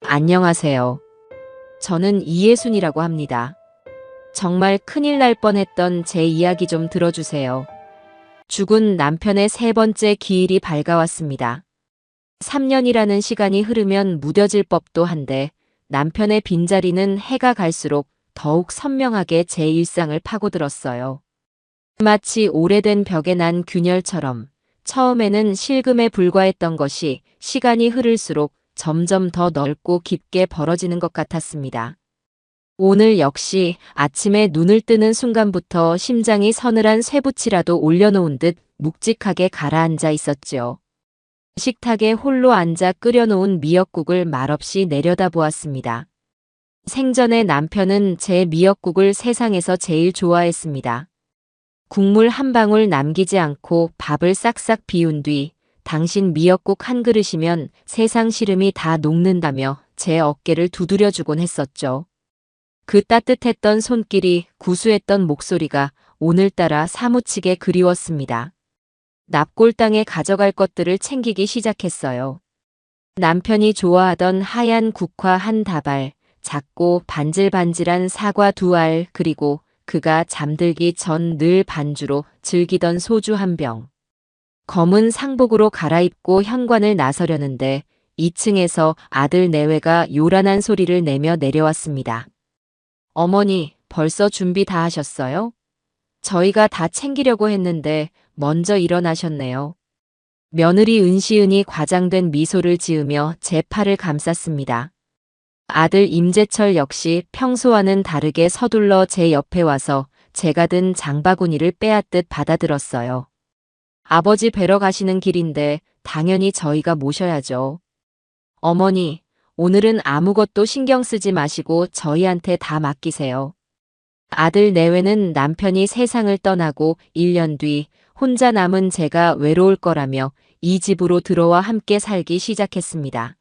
안녕하세요. 저는 이예순이라고 합니다. 정말 큰일 날 뻔했던 제 이야기 좀 들어주세요. 죽은 남편의 세 번째 기일이 밝아왔습니다. 3년이라는 시간이 흐르면 무뎌질 법도 한데 남편의 빈자리는 해가 갈수록 더욱 선명하게 제 일상을 파고들었어요. 마치 오래된 벽에 난 균열처럼 처음에는 실금에 불과했던 것이 시간이 흐를수록 점점 더 넓고 깊게 벌어지는 것 같았습니다. 오늘 역시 아침에 눈을 뜨는 순간부터 심장이 서늘한 쇠붙이라도 올려놓은 듯 묵직하게 가라앉아 있었지요. 식탁에 홀로 앉아 끓여놓은 미역국을 말없이 내려다보았습니다. 생전에 남편은 제 미역국을 세상에서 제일 좋아했습니다. 국물 한 방울 남기지 않고 밥을 싹싹 비운 뒤 당신 미역국 한 그릇이면 세상 시름이 다 녹는다며 제 어깨를 두드려주곤 했었죠. 그 따뜻했던 손길이, 구수했던 목소리가 오늘따라 사무치게 그리웠습니다. 납골당에 가져갈 것들을 챙기기 시작했어요. 남편이 좋아하던 하얀 국화 한 다발, 작고 반질반질한 사과 2알, 그리고 그가 잠들기 전 늘 반주로 즐기던 소주 한 병. 검은 상복으로 갈아입고 현관을 나서려는데 2층에서 아들 내외가 요란한 소리를 내며 내려왔습니다. 어머니, 벌써 준비 다 하셨어요? 저희가 다 챙기려고 했는데 먼저 일어나셨네요. 며느리 은시은이 과장된 미소를 지으며 제 팔을 감쌌습니다. 아들 임재철 역시 평소와는 다르게 서둘러 제 옆에 와서 제가 든 장바구니를 빼앗듯 받아들었어요. 아버지 뵈러 가시는 길인데 당연히 저희가 모셔야죠. 어머니, 오늘은 아무것도 신경 쓰지 마시고 저희한테 다 맡기세요. 아들 내외는 남편이 세상을 떠나고 1년 뒤 혼자 남은 제가 외로울 거라며 이 집으로 들어와 함께 살기 시작했습니다.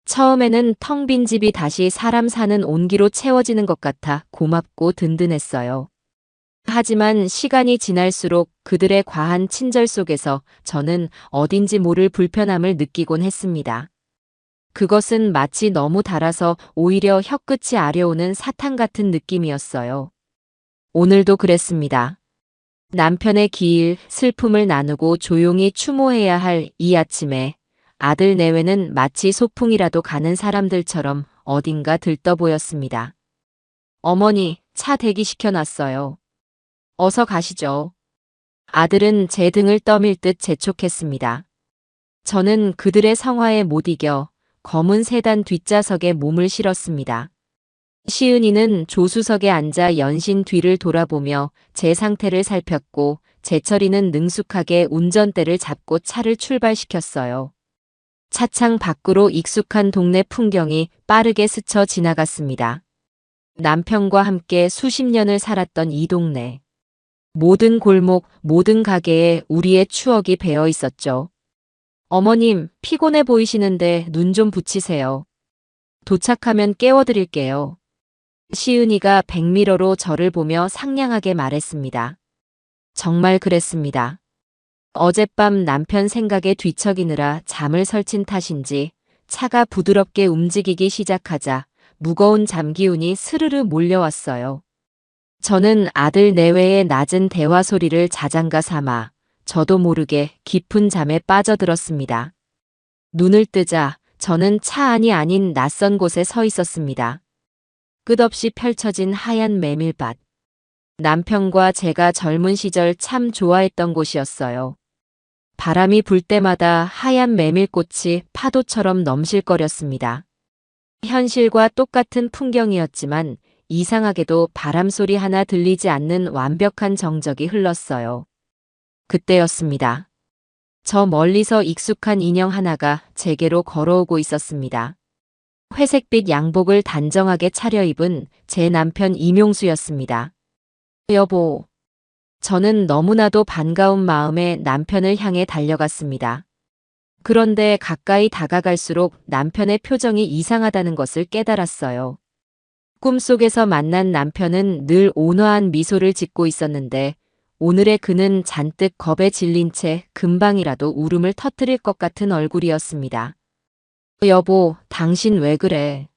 처음에는 텅 빈 집이 다시 사람 사는 온기로 채워지는 것 같아 고맙고 든든했어요. 하지만 시간이 지날수록 그들의 과한 친절 속에서 저는 어딘지 모를 불편함을 느끼곤 했습니다. 그것은 마치 너무 달아서 오히려 혀끝이 아려오는 사탕 같은 느낌이었어요. 오늘도 그랬습니다. 남편의 기일, 슬픔을 나누고 조용히 추모해야 할 이 아침에 아들 내외는 마치 소풍이라도 가는 사람들처럼 어딘가 들떠 보였습니다. 어머니, 차 대기시켜놨어요. 어서 가시죠. 아들은 제 등을 떠밀 듯 재촉했습니다. 저는 그들의 성화에 못 이겨 검은 세단 뒷좌석에 몸을 실었습니다. 시은이는 조수석에 앉아 연신 뒤를 돌아보며 제 상태를 살폈고 재철이는 능숙하게 운전대를 잡고 차를 출발시켰어요. 차창 밖으로 익숙한 동네 풍경이 빠르게 스쳐 지나갔습니다. 남편과 함께 수십 년을 살았던 이 동네. 모든 골목, 모든 가게에 우리의 추억이 배어 있었죠. 어머님, 피곤해 보이시는데 눈 좀 붙이세요. 도착하면 깨워드릴게요. 시은이가 백미러로 저를 보며 상냥하게 말했습니다. 정말 그랬습니다. 어젯밤 남편 생각에 뒤척이느라 잠을 설친 탓인지 차가 부드럽게 움직이기 시작하자 무거운 잠기운이 스르르 몰려왔어요. 저는 아들 내외의 낮은 대화 소리를 자장가 삼아 저도 모르게 깊은 잠에 빠져들었습니다. 눈을 뜨자 저는 차 안이 아닌 낯선 곳에 서 있었습니다. 끝없이 펼쳐진 하얀 메밀밭. 남편과 제가 젊은 시절 참 좋아했던 곳이었어요. 바람이 불 때마다 하얀 메밀꽃이 파도처럼 넘실거렸습니다. 현실과 똑같은 풍경이었지만 이상하게도 바람소리 하나 들리지 않는 완벽한 정적이 흘렀어요. 그때였습니다. 저 멀리서 익숙한 인형 하나가 제게로 걸어오고 있었습니다. 회색빛 양복을 단정하게 차려입은 제 남편 이명수였습니다. 여보. 저는 너무나도 반가운 마음에 남편을 향해 달려갔습니다. 그런데 가까이 다가갈수록 남편의 표정이 이상하다는 것을 깨달았어요. 꿈속에서 만난 남편은 늘 온화한 미소를 짓고 있었는데 오늘의 그는 잔뜩 겁에 질린 채 금방이라도 울음을 터뜨릴 것 같은 얼굴이었습니다. 여보, 당신 왜 그래?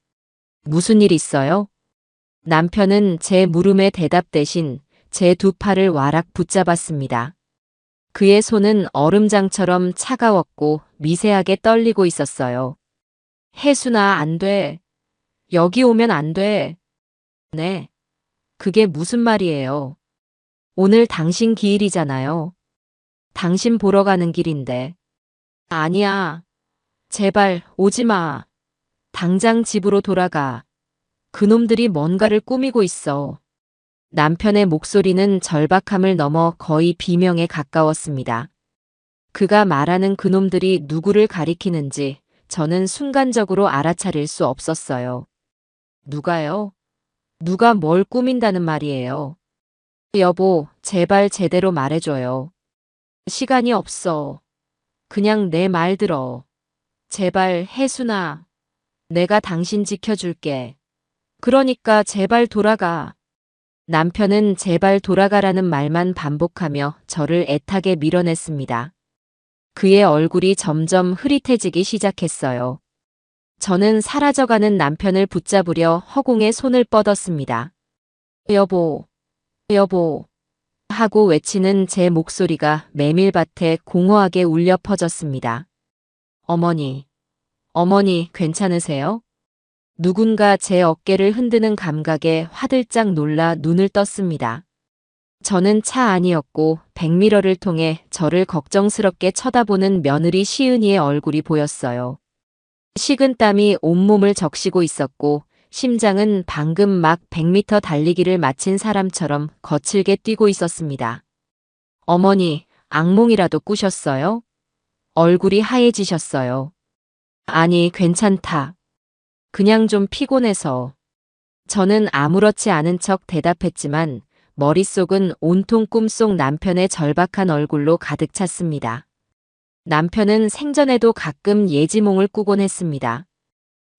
무슨 일 있어요? 남편은 제 물음에 대답 대신 제 두 팔을 와락 붙잡았습니다. 그의 손은 얼음장처럼 차가웠고 미세하게 떨리고 있었어요. 혜순아, 안 돼. 여기 오면 안 돼. 네. 그게 무슨 말이에요? 오늘 당신 기일이잖아요. 당신 보러 가는 길인데. 아니야. 제발 오지 마. 당장 집으로 돌아가. 그놈들이 뭔가를 꾸미고 있어. 남편의 목소리는 절박함을 넘어 거의 비명에 가까웠습니다. 그가 말하는 그놈들이 누구를 가리키는지 저는 순간적으로 알아차릴 수 없었어요. 누가요? 누가 뭘 꾸민다는 말이에요? 여보, 제발 제대로 말해줘요. 시간이 없어. 그냥 내 말 들어. 제발, 혜순아. 내가 당신 지켜줄게. 그러니까 제발 돌아가. 남편은 제발 돌아가라는 말만 반복하며 저를 애타게 밀어냈습니다. 그의 얼굴이 점점 흐릿해지기 시작했어요. 저는 사라져가는 남편을 붙잡으려 허공에 손을 뻗었습니다. 여보, 여보, 하고 외치는 제 목소리가 메밀밭에 공허하게 울려 퍼졌습니다. 어머니, 어머니 괜찮으세요? 누군가 제 어깨를 흔드는 감각에 화들짝 놀라 눈을 떴습니다. 저는 차 안이었고 백미러를 통해 저를 걱정스럽게 쳐다보는 며느리 시은이의 얼굴이 보였어요. 식은 땀이 온몸을 적시고 있었고 심장은 방금 막 100m 달리기를 마친 사람처럼 거칠게 뛰고 있었습니다. 어머니, 악몽이라도 꾸셨어요? 얼굴이 하얘지셨어요. 아니, 괜찮다. 그냥 좀 피곤해서. 저는 아무렇지 않은 척 대답했지만 머릿속은 온통 꿈속 남편의 절박한 얼굴로 가득 찼습니다. 남편은 생전에도 가끔 예지몽을 꾸곤 했습니다.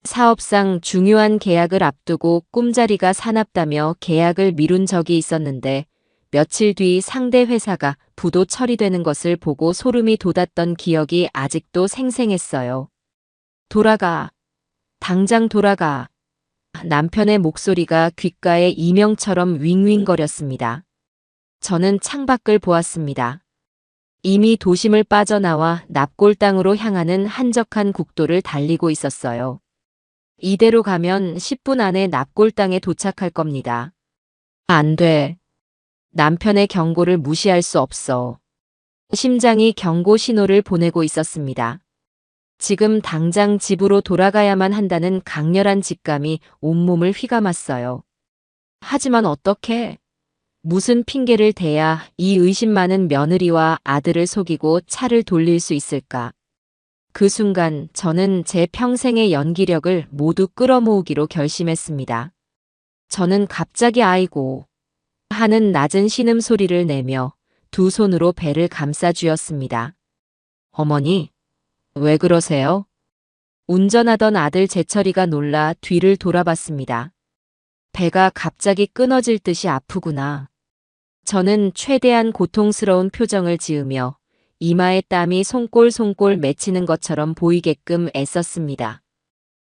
사업상 중요한 계약을 앞두고 꿈자리가 사납다며 계약을 미룬 적이 있었는데 며칠 뒤 상대 회사가 부도 처리되는 것을 보고 소름이 돋았던 기억이 아직도 생생했어요. 돌아가. 당장 돌아가. 남편의 목소리가 귓가에 이명처럼 윙윙거렸습니다. 저는 창밖을 보았습니다. 이미 도심을 빠져나와 납골당으로 향하는 한적한 국도를 달리고 있었어요. 이대로 가면 10분 안에 납골당에 도착할 겁니다. 안 돼. 남편의 경고를 무시할 수 없어. 심장이 경고 신호를 보내고 있었습니다. 지금 당장 집으로 돌아가야만 한다는 강렬한 직감이 온몸을 휘감았어요. 하지만 어떻게? 무슨 핑계를 대야 이 의심 많은 며느리와 아들을 속이고 차를 돌릴 수 있을까? 그 순간 저는 제 평생의 연기력을 모두 끌어모으기로 결심했습니다. 저는 갑자기 아이고 하는 낮은 신음소리를 내며 두 손으로 배를 감싸 쥐었습니다. 어머니, 왜 그러세요? 운전하던 아들 재철이가 놀라 뒤를 돌아봤습니다. 배가 갑자기 끊어질 듯이 아프구나. 저는 최대한 고통스러운 표정을 지으며 이마에 땀이 송골송골 맺히는 것처럼 보이게끔 애썼습니다.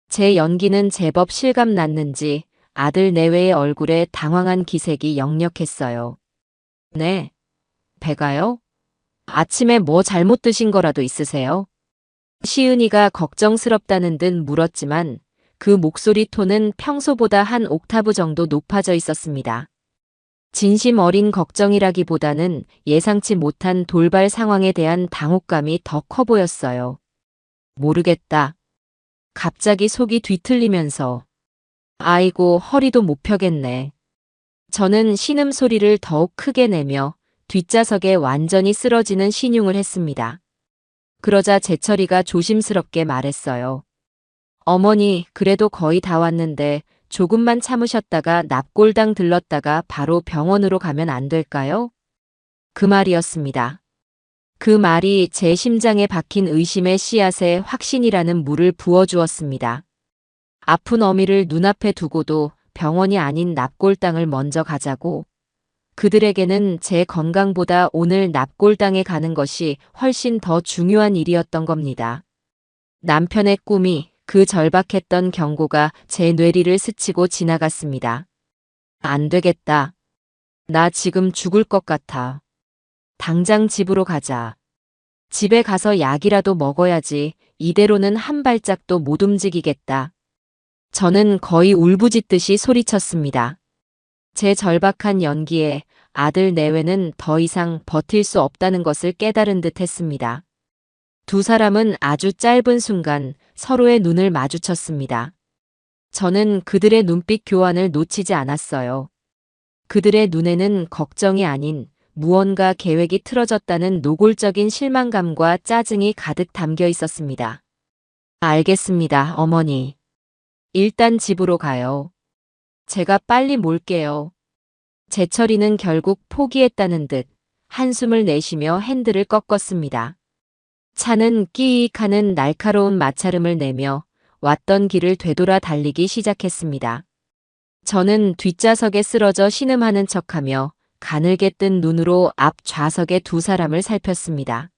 제 연기는 제법 실감 났는지 아들 내외의 얼굴에 당황한 기색이 역력했어요. 네. 배가요? 아침에 뭐 잘못 드신 거라도 있으세요? 시은이가 걱정스럽다는 듯 물었지만 그 목소리 톤은 평소보다 한 옥타브 정도 높아져 있었습니다. 진심 어린 걱정이라기보다는 예상치 못한 돌발 상황에 대한 당혹감이 더 커 보였어요. 모르겠다. 갑자기 속이 뒤틀리면서. 아이고, 허리도 못 펴겠네. 저는 신음소리를 더욱 크게 내며 뒷좌석에 완전히 쓰러지는 신용을 했습니다. 그러자 재철이가 조심스럽게 말했어요. 어머니, 그래도 거의 다 왔는데 조금만 참으셨다가 납골당 들렀다가 바로 병원으로 가면 안 될까요? 그 말이었습니다. 그 말이 제 심장에 박힌 의심의 씨앗에 확신이라는 물을 부어주었습니다. 아픈 어미를 눈앞에 두고도 병원이 아닌 납골당을 먼저 가자고. 그들에게는 제 건강보다 오늘 납골당에 가는 것이 훨씬 더 중요한 일이었던 겁니다. 남편의 꿈이 그 절박했던 경고가 제 뇌리를 스치고 지나갔습니다. 안 되겠다. 나 지금 죽을 것 같아. 당장 집으로 가자. 집에 가서 약이라도 먹어야지. 이대로는 한 발짝도 못 움직이겠다. 저는 거의 울부짖듯이 소리쳤습니다. 제 절박한 연기에 아들 내외는 더 이상 버틸 수 없다는 것을 깨달은 듯 했습니다. 두 사람은 아주 짧은 순간 서로의 눈을 마주쳤습니다. 저는 그들의 눈빛 교환을 놓치지 않았어요. 그들의 눈에는 걱정이 아닌 무언가 계획이 틀어졌다는 노골적인 실망감과 짜증이 가득 담겨 있었습니다. 알겠습니다, 어머니. 일단 집으로 가요. 제가 빨리 몰게요. 제철이는 결국 포기했다는 듯 한숨을 내쉬며 핸들을 꺾었습니다. 차는 끼익하는 날카로운 마찰음을 내며 왔던 길을 되돌아 달리기 시작했습니다. 저는 뒷좌석에 쓰러져 신음하는 척하며 가늘게 뜬 눈으로 앞 좌석의 두 사람을 살폈습니다.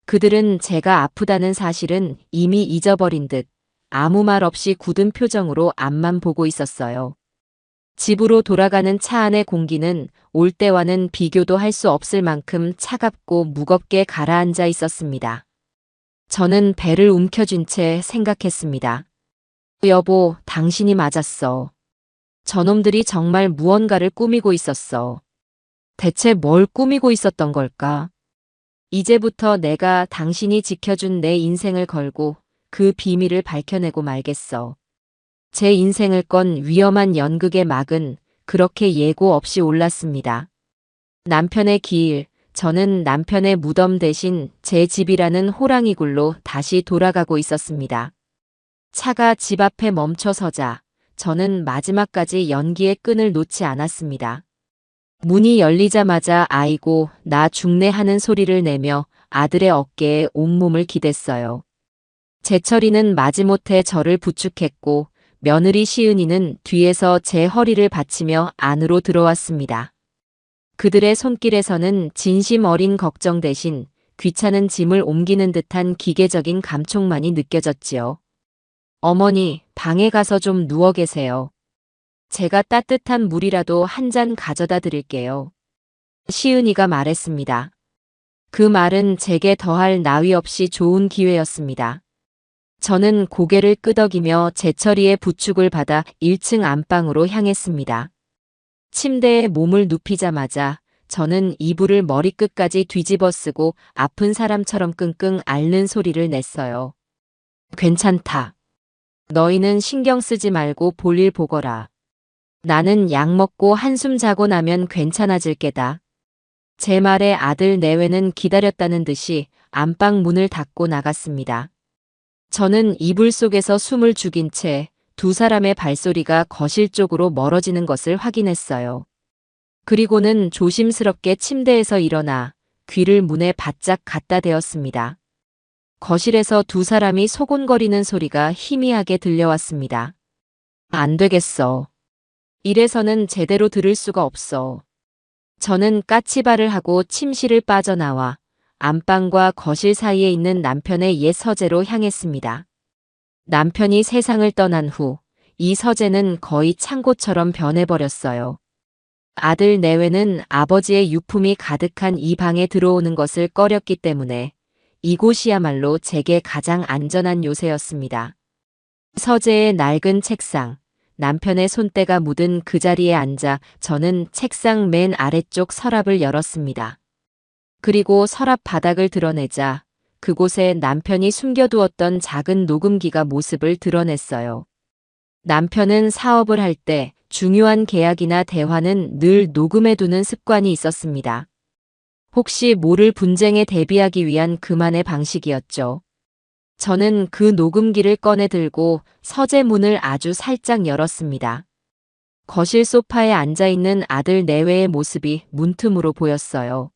그들은 제가 아프다는 사실은 이미 잊어버린 듯 아무 말 없이 굳은 표정으로 앞만 보고 있었어요. 집으로 돌아가는 차 안의 공기는 올 때와는 비교도 할 수 없을 만큼 차갑고 무겁게 가라앉아 있었습니다. 저는 배를 움켜쥔 채 생각했습니다. 여보, 당신이 맞았어. 저놈들이 정말 무언가를 꾸미고 있었어. 대체 뭘 꾸미고 있었던 걸까? 이제부터 내가 당신이 지켜준 내 인생을 걸고 그 비밀을 밝혀내고 말겠어. 제 인생을 건 위험한 연극의 막은 그렇게 예고 없이 올랐습니다. 남편의 길, 저는 남편의 무덤 대신 제 집이라는 호랑이 굴로 다시 돌아가고 있었습니다. 차가 집 앞에 멈춰 서자 저는 마지막까지 연기의 끈을 놓지 않았습니다. 문이 열리자마자 아이고 나 죽네 하는 소리를 내며 아들의 어깨에 온몸을 기댔어요. 제철이는 마지못해 저를 부축했고 며느리 시은이는 뒤에서 제 허리를 받치며 안으로 들어왔습니다. 그들의 손길에서는 진심 어린 걱정 대신 귀찮은 짐을 옮기는 듯한 기계적인 감촉만이 느껴졌지요. 어머니, 방에 가서 좀 누워 계세요. 제가 따뜻한 물이라도 한 잔 가져다 드릴게요. 시은이가 말했습니다. 그 말은 제게 더할 나위 없이 좋은 기회였습니다. 저는 고개를 끄덕이며 제철이의 부축을 받아 1층 안방으로 향했습니다. 침대에 몸을 눕히자마자 저는 이불을 머리끝까지 뒤집어 쓰고 아픈 사람처럼 끙끙 앓는 소리를 냈어요. 괜찮다. 너희는 신경 쓰지 말고 볼일 보거라. 나는 약 먹고 한숨 자고 나면 괜찮아질 게다. 제 말에 아들 내외는 기다렸다는 듯이 안방 문을 닫고 나갔습니다. 저는 이불 속에서 숨을 죽인 채 두 사람의 발소리가 거실 쪽으로 멀어지는 것을 확인했어요. 그리고는 조심스럽게 침대에서 일어나 귀를 문에 바짝 갖다 대었습니다. 거실에서 두 사람이 소곤거리는 소리가 희미하게 들려왔습니다. 안 되겠어. 이래서는 제대로 들을 수가 없어. 저는 까치발을 하고 침실을 빠져나와 안방과 거실 사이에 있는 남편의 옛 서재로 향했습니다. 남편이 세상을 떠난 후 이 서재는 거의 창고처럼 변해버렸어요. 아들 내외는 아버지의 유품이 가득한 이 방에 들어오는 것을 꺼렸기 때문에 이곳이야말로 제게 가장 안전한 요새였습니다. 서재의 낡은 책상, 남편의 손때가 묻은 그 자리에 앉아 저는 책상 맨 아래쪽 서랍을 열었습니다. 그리고 서랍 바닥을 드러내자 그곳에 남편이 숨겨두었던 작은 녹음기가 모습을 드러냈어요. 남편은 사업을 할 때 중요한 계약이나 대화는 늘 녹음해두는 습관이 있었습니다. 혹시 모를 분쟁에 대비하기 위한 그만의 방식이었죠. 저는 그 녹음기를 꺼내 들고 서재 문을 아주 살짝 열었습니다. 거실 소파에 앉아있는 아들 내외의 모습이 문틈으로 보였어요.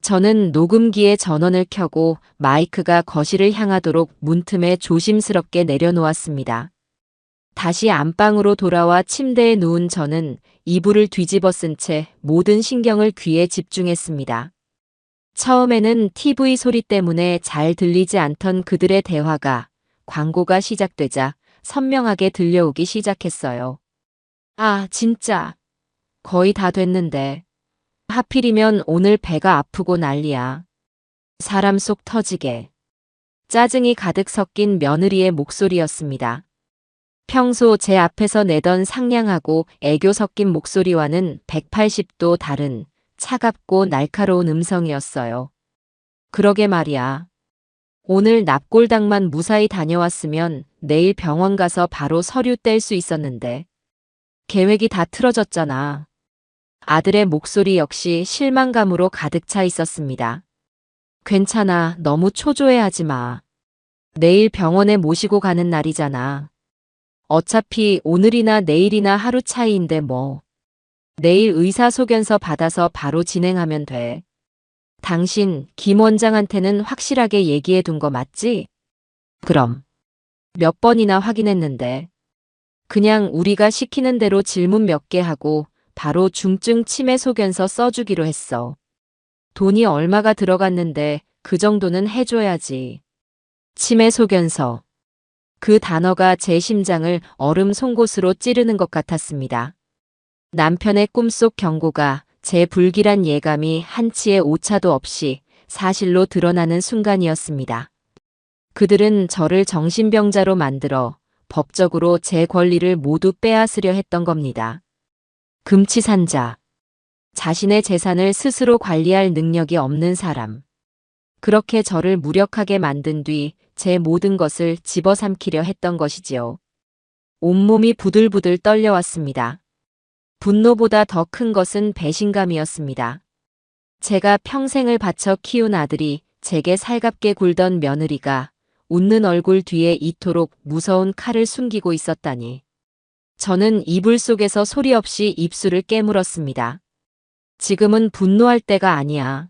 저는 녹음기의 전원을 켜고 마이크가 거실을 향하도록 문틈에 조심스럽게 내려놓았습니다. 다시 안방으로 돌아와 침대에 누운 저는 이불을 뒤집어 쓴 채 모든 신경을 귀에 집중했습니다. 처음에는 TV 소리 때문에 잘 들리지 않던 그들의 대화가 광고가 시작되자 선명하게 들려오기 시작했어요. 아, 진짜. 거의 다 됐는데. 하필이면 오늘 배가 아프고 난리야. 사람 속 터지게. 짜증이 가득 섞인 며느리의 목소리였습니다. 평소 제 앞에서 내던 상냥하고 애교 섞인 목소리와는 180도 다른 차갑고 날카로운 음성이었어요. 그러게 말이야. 오늘 납골당만 무사히 다녀왔으면 내일 병원 가서 바로 서류 뗄 수 있었는데. 계획이 다 틀어졌잖아. 아들의 목소리 역시 실망감으로 가득 차 있었습니다. 괜찮아. 너무 초조해하지 마. 내일 병원에 모시고 가는 날이잖아. 어차피 오늘이나 내일이나 하루 차이인데 뭐. 내일 의사소견서 받아서 바로 진행하면 돼. 당신 김 원장한테는 확실하게 얘기해 둔 거 맞지? 그럼. 몇 번이나 확인했는데. 그냥 우리가 시키는 대로 질문 몇 개 하고 바로 중증 치매 소견서 써주기로 했어. 돈이 얼마가 들어갔는데 그 정도는 해줘야지. 치매 소견서. 그 단어가 제 심장을 얼음 송곳으로 찌르는 것 같았습니다. 남편의 꿈속 경고가 제 불길한 예감이 한치의 오차도 없이 사실로 드러나는 순간이었습니다. 그들은 저를 정신병자로 만들어 법적으로 제 권리를 모두 빼앗으려 했던 겁니다. 금치산자. 자신의 재산을 스스로 관리할 능력이 없는 사람. 그렇게 저를 무력하게 만든 뒤 제 모든 것을 집어삼키려 했던 것이지요. 온몸이 부들부들 떨려왔습니다. 분노보다 더 큰 것은 배신감이었습니다. 제가 평생을 바쳐 키운 아들이 제게 살갑게 굴던 며느리가 웃는 얼굴 뒤에 이토록 무서운 칼을 숨기고 있었다니. 저는 이불 속에서 소리 없이 입술을 깨물었습니다. 지금은 분노할 때가 아니야.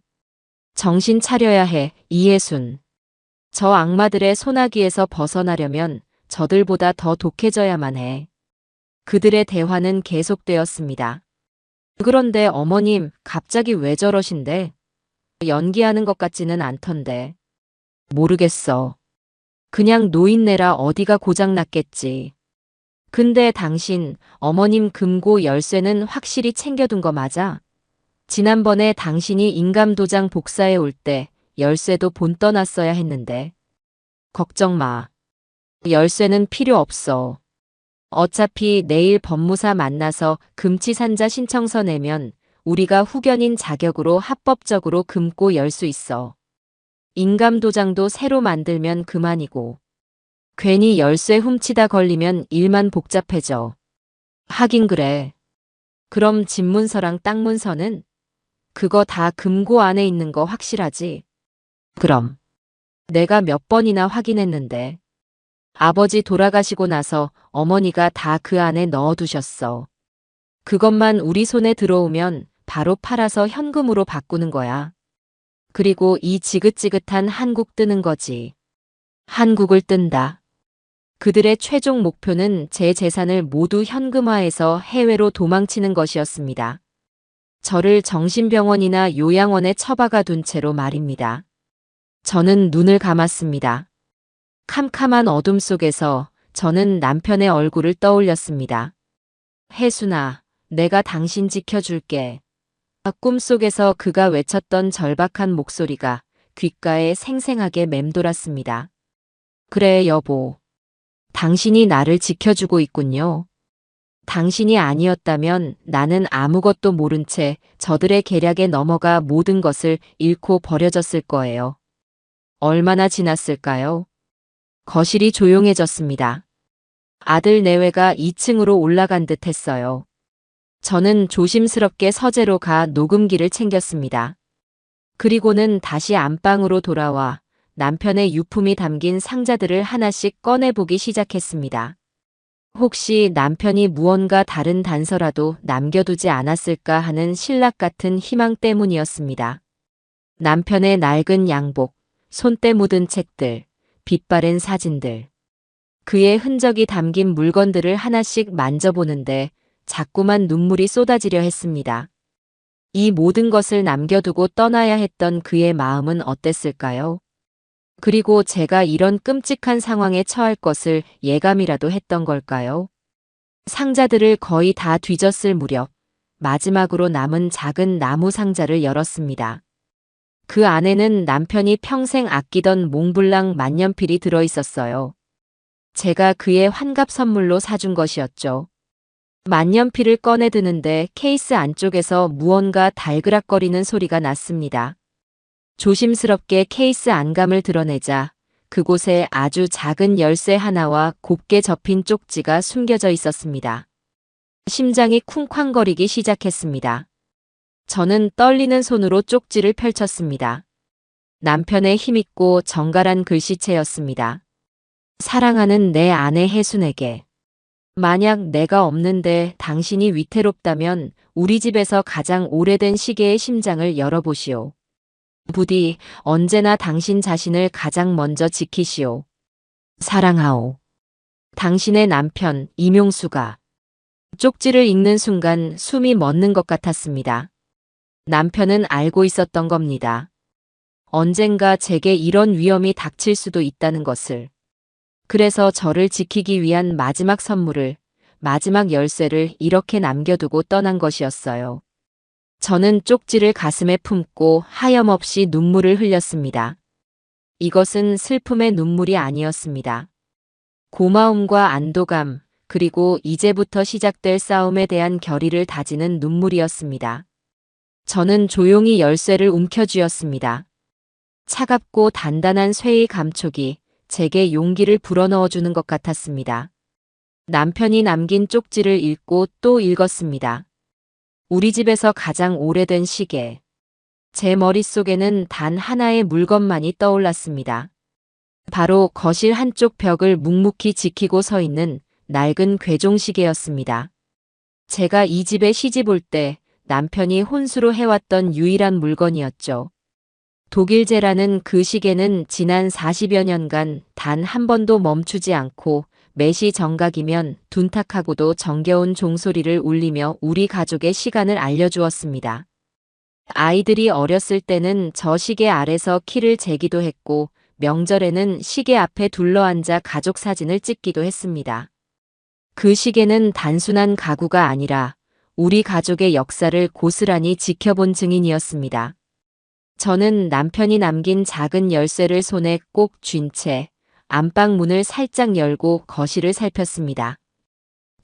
정신 차려야 해, 이예순. 저 악마들의 소나기에서 벗어나려면 저들보다 더 독해져야만 해. 그들의 대화는 계속되었습니다. 그런데 어머님, 갑자기 왜 저러신데? 연기하는 것 같지는 않던데. 모르겠어. 그냥 노인네라 어디가 고장났겠지. 근데 당신, 어머님 금고 열쇠는 확실히 챙겨둔 거 맞아? 지난번에 당신이 인감도장 복사해 올 때 열쇠도 본 떠났어야 했는데. 걱정 마. 열쇠는 필요 없어. 어차피 내일 법무사 만나서 금치산자 신청서 내면 우리가 후견인 자격으로 합법적으로 금고 열 수 있어. 인감도장도 새로 만들면 그만이고. 괜히 열쇠 훔치다 걸리면 일만 복잡해져. 하긴 그래. 그럼 집문서랑 땅문서는? 그거 다 금고 안에 있는 거 확실하지? 그럼. 내가 몇 번이나 확인했는데. 아버지 돌아가시고 나서 어머니가 다 그 안에 넣어두셨어. 그것만 우리 손에 들어오면 바로 팔아서 현금으로 바꾸는 거야. 그리고 이 지긋지긋한 한국 뜨는 거지. 한국을 뜬다. 그들의 최종 목표는 제 재산을 모두 현금화해서 해외로 도망치는 것이었습니다. 저를 정신병원이나 요양원에 처박아 둔 채로 말입니다. 저는 눈을 감았습니다. 캄캄한 어둠 속에서 저는 남편의 얼굴을 떠올렸습니다. 혜순아, 내가 당신 지켜줄게. 꿈속에서 그가 외쳤던 절박한 목소리가 귓가에 생생하게 맴돌았습니다. 그래, 여보. 당신이 나를 지켜주고 있군요. 당신이 아니었다면 나는 아무것도 모른 채 저들의 계략에 넘어가 모든 것을 잃고 버려졌을 거예요. 얼마나 지났을까요? 거실이 조용해졌습니다. 아들 내외가 2층으로 올라간 듯 했어요. 저는 조심스럽게 서재로 가 녹음기를 챙겼습니다. 그리고는 다시 안방으로 돌아와 남편의 유품이 담긴 상자들을 하나씩 꺼내보기 시작했습니다. 혹시 남편이 무언가 다른 단서라도 남겨두지 않았을까 하는 신락 같은 희망 때문이었습니다. 남편의 낡은 양복, 손때 묻은 책들, 빛바랜 사진들. 그의 흔적이 담긴 물건들을 하나씩 만져보는데 자꾸만 눈물이 쏟아지려 했습니다. 이 모든 것을 남겨두고 떠나야 했던 그의 마음은 어땠을까요? 그리고 제가 이런 끔찍한 상황에 처할 것을 예감이라도 했던 걸까요? 상자들을 거의 다 뒤졌을 무렵 마지막으로 남은 작은 나무 상자를 열었습니다. 그 안에는 남편이 평생 아끼던 몽블랑 만년필이 들어있었어요. 제가 그의 환갑 선물로 사준 것이었죠. 만년필을 꺼내 드는데 케이스 안쪽에서 무언가 달그락거리는 소리가 났습니다. 조심스럽게 케이스 안감을 드러내자 그곳에 아주 작은 열쇠 하나와 곱게 접힌 쪽지가 숨겨져 있었습니다. 심장이 쿵쾅거리기 시작했습니다. 저는 떨리는 손으로 쪽지를 펼쳤습니다. 남편의 힘있고 정갈한 글씨체였습니다. 사랑하는 내 아내 혜순에게. 만약 내가 없는데 당신이 위태롭다면 우리 집에서 가장 오래된 시계의 심장을 열어보시오. 부디 언제나 당신 자신을 가장 먼저 지키시오. 사랑하오. 당신의 남편 이명수가. 쪽지를 읽는 순간 숨이 멎는 것 같았습니다. 남편은 알고 있었던 겁니다. 언젠가 제게 이런 위험이 닥칠 수도 있다는 것을. 그래서 저를 지키기 위한 마지막 선물을, 마지막 열쇠를 이렇게 남겨두고 떠난 것이었어요. 저는 쪽지를 가슴에 품고 하염없이 눈물을 흘렸습니다. 이것은 슬픔의 눈물이 아니었습니다. 고마움과 안도감, 그리고 이제부터 시작될 싸움에 대한 결의를 다지는 눈물이었습니다. 저는 조용히 열쇠를 움켜쥐었습니다. 차갑고 단단한 쇠의 감촉이 제게 용기를 불어넣어주는 것 같았습니다. 남편이 남긴 쪽지를 읽고 또 읽었습니다. 우리 집에서 가장 오래된 시계. 제 머릿속에는 단 하나의 물건만이 떠올랐습니다. 바로 거실 한쪽 벽을 묵묵히 지키고 서 있는 낡은 괴종시계였습니다. 제가 이 집에 시집 올 때 남편이 혼수로 해왔던 유일한 물건이었죠. 독일제라는 그 시계는 지난 40여 년간 단 한 번도 멈추지 않고 매시 정각이면 둔탁하고도 정겨운 종소리를 울리며 우리 가족의 시간을 알려주었습니다. 아이들이 어렸을 때는 저 시계 아래서 키를 재기도 했고 명절에는 시계 앞에 둘러앉아 가족 사진을 찍기도 했습니다. 그 시계는 단순한 가구가 아니라 우리 가족의 역사를 고스란히 지켜본 증인이었습니다. 저는 남편이 남긴 작은 열쇠를 손에 꼭 쥔 채 안방 문을 살짝 열고 거실을 살폈습니다.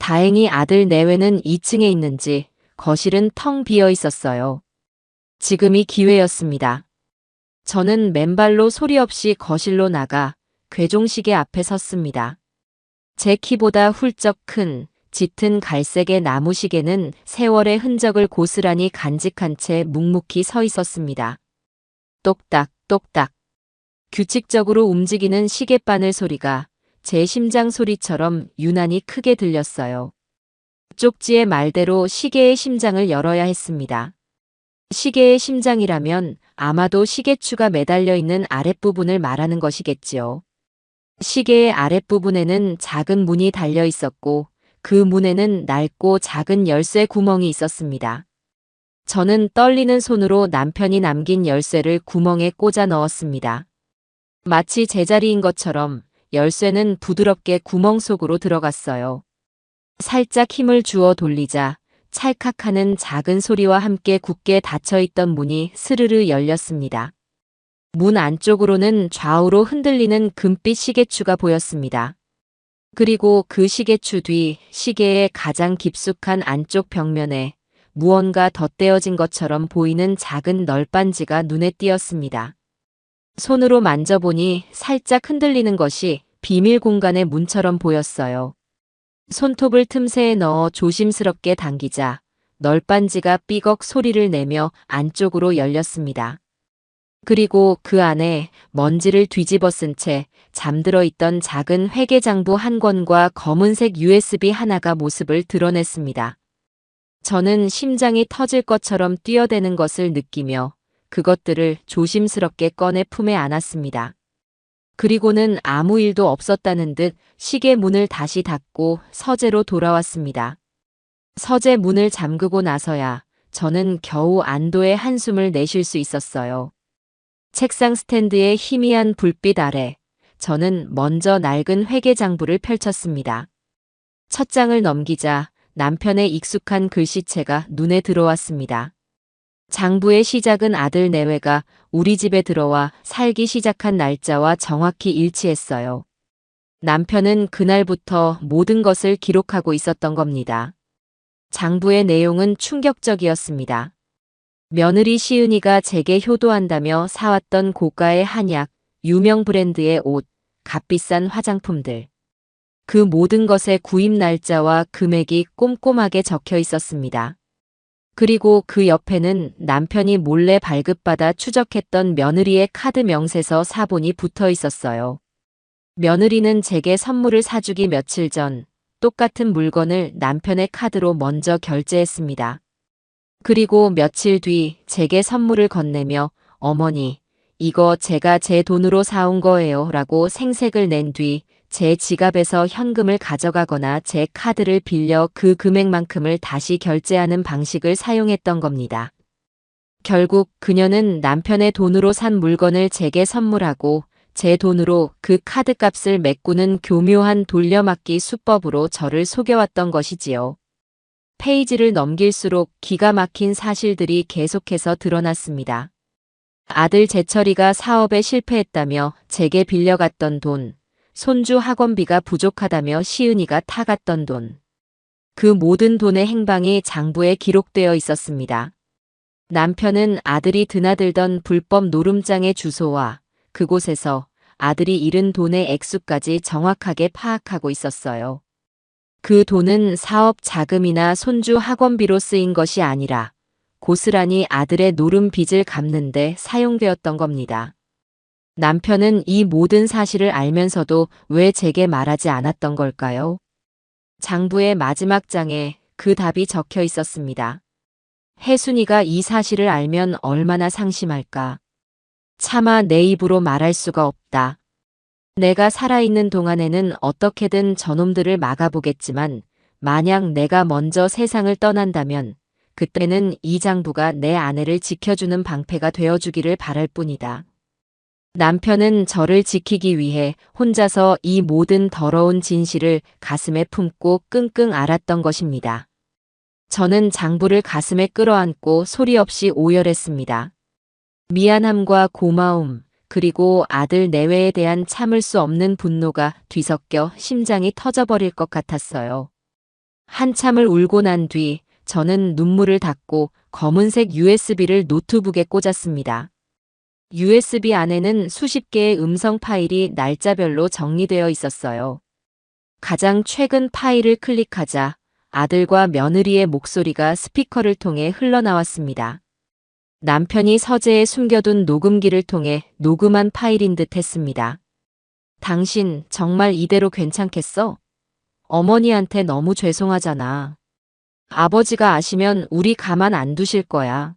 다행히 아들 내외는 2층에 있는지 거실은 텅 비어 있었어요. 지금이 기회였습니다. 저는 맨발로 소리 없이 거실로 나가 괴종시계 앞에 섰습니다. 제 키보다 훌쩍 큰 짙은 갈색의 나무 시계는 세월의 흔적을 고스란히 간직한 채 묵묵히 서 있었습니다. 똑딱, 똑딱. 규칙적으로 움직이는 시계바늘 소리가 제 심장 소리처럼 유난히 크게 들렸어요. 쪽지의 말대로 시계의 심장을 열어야 했습니다. 시계의 심장이라면 아마도 시계추가 매달려 있는 아랫부분을 말하는 것이겠지요. 시계의 아랫부분에는 작은 문이 달려 있었고 그 문에는 낡고 작은 열쇠 구멍이 있었습니다. 저는 떨리는 손으로 남편이 남긴 열쇠를 구멍에 꽂아 넣었습니다. 마치 제자리인 것처럼 열쇠는 부드럽게 구멍 속으로 들어갔어요. 살짝 힘을 주어 돌리자 찰칵하는 작은 소리와 함께 굳게 닫혀있던 문이 스르르 열렸습니다. 문 안쪽으로는 좌우로 흔들리는 금빛 시계추가 보였습니다. 그리고 그 시계추 뒤 시계의 가장 깊숙한 안쪽 벽면에 무언가 덧대어진 것처럼 보이는 작은 널빤지가 눈에 띄었습니다. 손으로 만져보니 살짝 흔들리는 것이 비밀 공간의 문처럼 보였어요. 손톱을 틈새에 넣어 조심스럽게 당기자 널빤지가 삐걱 소리를 내며 안쪽으로 열렸습니다. 그리고 그 안에 먼지를 뒤집어 쓴 채 잠들어 있던 작은 회계장부 한 권과 검은색 USB 하나가 모습을 드러냈습니다. 저는 심장이 터질 것처럼 뛰어대는 것을 느끼며 그것들을 조심스럽게 꺼내 품에 안았습니다. 그리고는 아무 일도 없었다는 듯 시계 문을 다시 닫고 서재로 돌아왔습니다. 서재 문을 잠그고 나서야 저는 겨우 안도의 한숨을 내쉴 수 있었어요. 책상 스탠드의 희미한 불빛 아래 저는 먼저 낡은 회계장부를 펼쳤습니다. 첫 장을 넘기자 남편의 익숙한 글씨체가 눈에 들어왔습니다. 장부의 시작은 아들 내외가 우리 집에 들어와 살기 시작한 날짜와 정확히 일치했어요. 남편은 그날부터 모든 것을 기록하고 있었던 겁니다. 장부의 내용은 충격적이었습니다. 며느리 시은이가 제게 효도한다며 사왔던 고가의 한약, 유명 브랜드의 옷, 값비싼 화장품들. 그 모든 것의 구입 날짜와 금액이 꼼꼼하게 적혀 있었습니다. 그리고 그 옆에는 남편이 몰래 발급받아 추적했던 며느리의 카드 명세서 사본이 붙어 있었어요. 며느리는 제게 선물을 사주기 며칠 전 똑같은 물건을 남편의 카드로 먼저 결제했습니다. 그리고 며칠 뒤 제게 선물을 건네며 어머니, 이거 제가 제 돈으로 사온 거예요 라고 생색을 낸 뒤 제 지갑에서 현금을 가져가거나 제 카드를 빌려 그 금액만큼을 다시 결제하는 방식을 사용했던 겁니다. 결국 그녀는 남편의 돈으로 산 물건을 제게 선물하고 제 돈으로 그 카드값을 메꾸는 교묘한 돌려막기 수법으로 저를 속여왔던 것이지요. 페이지를 넘길수록 기가 막힌 사실들이 계속해서 드러났습니다. 아들 재철이가 사업에 실패했다며 제게 빌려갔던 돈, 손주 학원비가 부족하다며 시은이가 타갔던 돈. 그 모든 돈의 행방이 장부에 기록되어 있었습니다. 남편은 아들이 드나들던 불법 노름장의 주소와 그곳에서 아들이 잃은 돈의 액수까지 정확하게 파악하고 있었어요. 그 돈은 사업 자금이나 손주 학원비로 쓰인 것이 아니라 고스란히 아들의 노름 빚을 갚는 데 사용되었던 겁니다. 남편은 이 모든 사실을 알면서도 왜 제게 말하지 않았던 걸까요? 장부의 마지막 장에 그 답이 적혀 있었습니다. 혜순이가 이 사실을 알면 얼마나 상심할까. 차마 내 입으로 말할 수가 없다. 내가 살아있는 동안에는 어떻게든 저놈들을 막아보겠지만 만약 내가 먼저 세상을 떠난다면 그때는 이 장부가 내 아내를 지켜주는 방패가 되어주기를 바랄 뿐이다. 남편은 저를 지키기 위해 혼자서 이 모든 더러운 진실을 가슴에 품고 끙끙 앓았던 것입니다. 저는 장부를 가슴에 끌어안고 소리 없이 오열했습니다. 미안함과 고마움, 그리고 아들 내외에 대한 참을 수 없는 분노가 뒤섞여 심장이 터져버릴 것 같았어요. 한참을 울고 난 뒤 저는 눈물을 닦고 검은색 USB를 노트북에 꽂았습니다. USB 안에는 수십 개의 음성 파일이 날짜별로 정리되어 있었어요. 가장 최근 파일을 클릭하자 아들과 며느리의 목소리가 스피커를 통해 흘러나왔습니다. 남편이 서재에 숨겨둔 녹음기를 통해 녹음한 파일인 듯 했습니다. 당신 정말 이대로 괜찮겠어? 어머니한테 너무 죄송하잖아. 아버지가 아시면 우리 가만 안 두실 거야.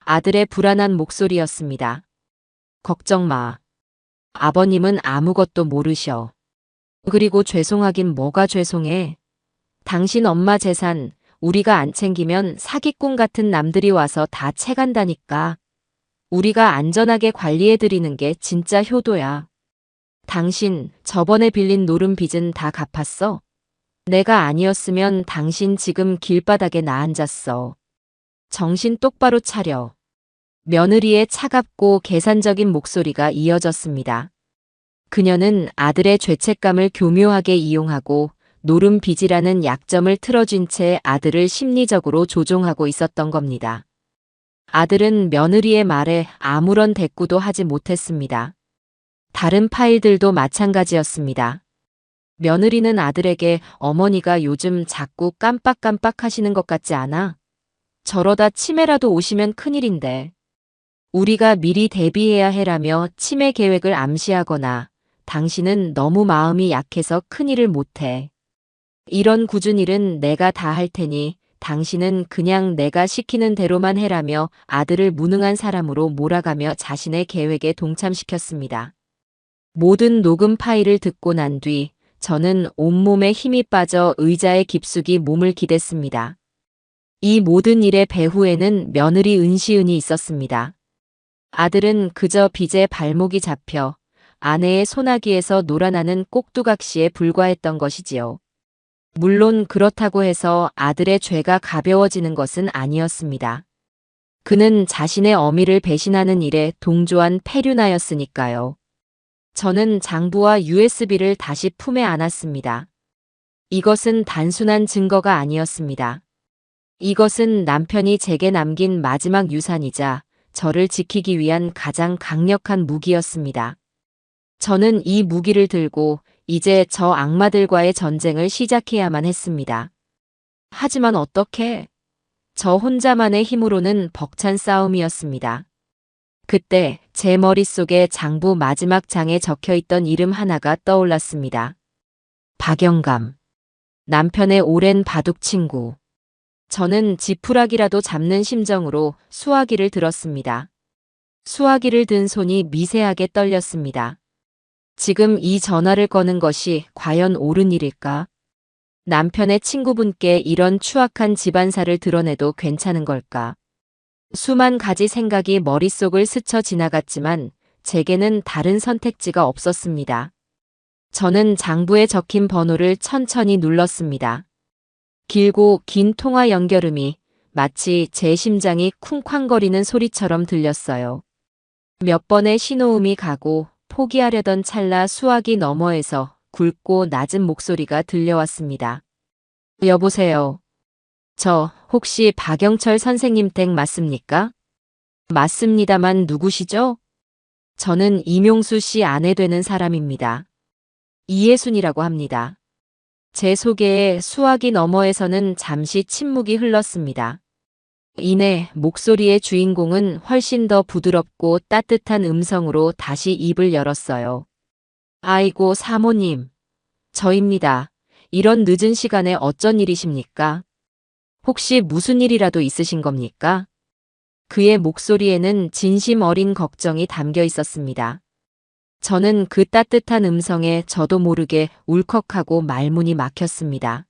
아들의 불안한 목소리였습니다. 걱정 마. 아버님은 아무것도 모르셔. 그리고 죄송하긴 뭐가 죄송해. 당신 엄마 재산 우리가 안 챙기면 사기꾼 같은 남들이 와서 다 채간다니까. 우리가 안전하게 관리해드리는 게 진짜 효도야. 당신 저번에 빌린 노름 빚은 다 갚았어? 내가 아니었으면 당신 지금 길바닥에 나앉았어. 정신 똑바로 차려. 며느리의 차갑고 계산적인 목소리가 이어졌습니다. 그녀는 아들의 죄책감을 교묘하게 이용하고 노름 빚이라는 약점을 틀어준 채 아들을 심리적으로 조종하고 있었던 겁니다. 아들은 며느리의 말에 아무런 대꾸도 하지 못했습니다. 다른 파일들도 마찬가지였습니다. 며느리는 아들에게 어머니가 요즘 자꾸 깜빡깜빡 하시는 것 같지 않아? 저러다 치매라도 오시면 큰일인데. 우리가 미리 대비해야 해라며 치매 계획을 암시하거나 당신은 너무 마음이 약해서 큰일을 못해. 이런 굳은 일은 내가 다 할 테니 당신은 그냥 내가 시키는 대로만 해라며 아들을 무능한 사람으로 몰아가며 자신의 계획에 동참시켰습니다. 모든 녹음 파일을 듣고 난 뒤 저는 온몸에 힘이 빠져 의자에 깊숙이 몸을 기댔습니다. 이 모든 일의 배후에는 며느리 은시은이 있었습니다. 아들은 그저 빚에 발목이 잡혀 아내의 소나기에서 놀아나는 꼭두각시에 불과했던 것이지요. 물론 그렇다고 해서 아들의 죄가 가벼워지는 것은 아니었습니다. 그는 자신의 어미를 배신하는 일에 동조한 페류나였으니까요. 저는 장부와 USB를 다시 품에 안았습니다. 이것은 단순한 증거가 아니었습니다. 이것은 남편이 제게 남긴 마지막 유산이자 저를 지키기 위한 가장 강력한 무기였습니다. 저는 이 무기를 들고 이제 저 악마들과의 전쟁을 시작해야만 했습니다. 하지만 어떻게? 저 혼자만의 힘으로는 벅찬 싸움이었습니다. 그때 제 머릿속에 장부 마지막 장에 적혀있던 이름 하나가 떠올랐습니다. 박영감. 남편의 오랜 바둑 친구. 저는 지푸라기라도 잡는 심정으로 수화기를 들었습니다. 수화기를 든 손이 미세하게 떨렸습니다. 지금 이 전화를 거는 것이 과연 옳은 일일까? 남편의 친구분께 이런 추악한 집안사를 드러내도 괜찮은 걸까? 수만 가지 생각이 머릿속을 스쳐 지나갔지만 제게는 다른 선택지가 없었습니다. 저는 장부에 적힌 번호를 천천히 눌렀습니다. 길고 긴 통화 연결음이 마치 제 심장이 쿵쾅거리는 소리처럼 들렸어요. 몇 번의 신호음이 가고 포기하려던 찰나 수화기 너머에서 굵고 낮은 목소리가 들려왔습니다. 여보세요. 저 혹시 박영철 선생님 댁 맞습니까? 맞습니다만 누구시죠? 저는 이명수 씨 아내 되는 사람입니다. 이예순이라고 합니다. 제 소개에 수화기 너머에서는 잠시 침묵이 흘렀습니다. 이내 목소리의 주인공은 훨씬 더 부드럽고 따뜻한 음성으로 다시 입을 열었어요. 아이고 사모님. 저입니다. 이런 늦은 시간에 어쩐 일이십니까? 혹시 무슨 일이라도 있으신 겁니까? 그의 목소리에는 진심 어린 걱정이 담겨 있었습니다. 저는 그 따뜻한 음성에 저도 모르게 울컥하고 말문이 막혔습니다.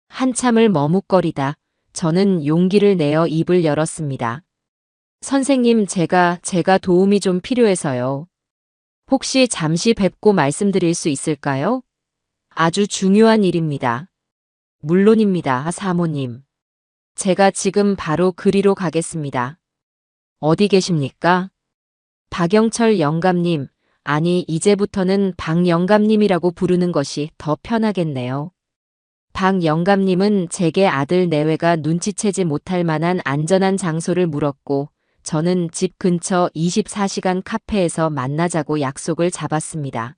한참을 머뭇거리다 저는 용기를 내어 입을 열었습니다. 선생님, 제가 도움이 좀 필요해서요. 혹시 잠시 뵙고 말씀드릴 수 있을까요? 아주 중요한 일입니다. 물론입니다, 사모님. 제가 지금 바로 그리로 가겠습니다. 어디 계십니까? 박영철 영감님, 아니 이제부터는 박 영감님이라고 부르는 것이 더 편하겠네요. 박 영감님은 제게 아들 내외가 눈치채지 못할 만한 안전한 장소를 물었고 저는 집 근처 24시간 카페에서 만나자고 약속을 잡았습니다.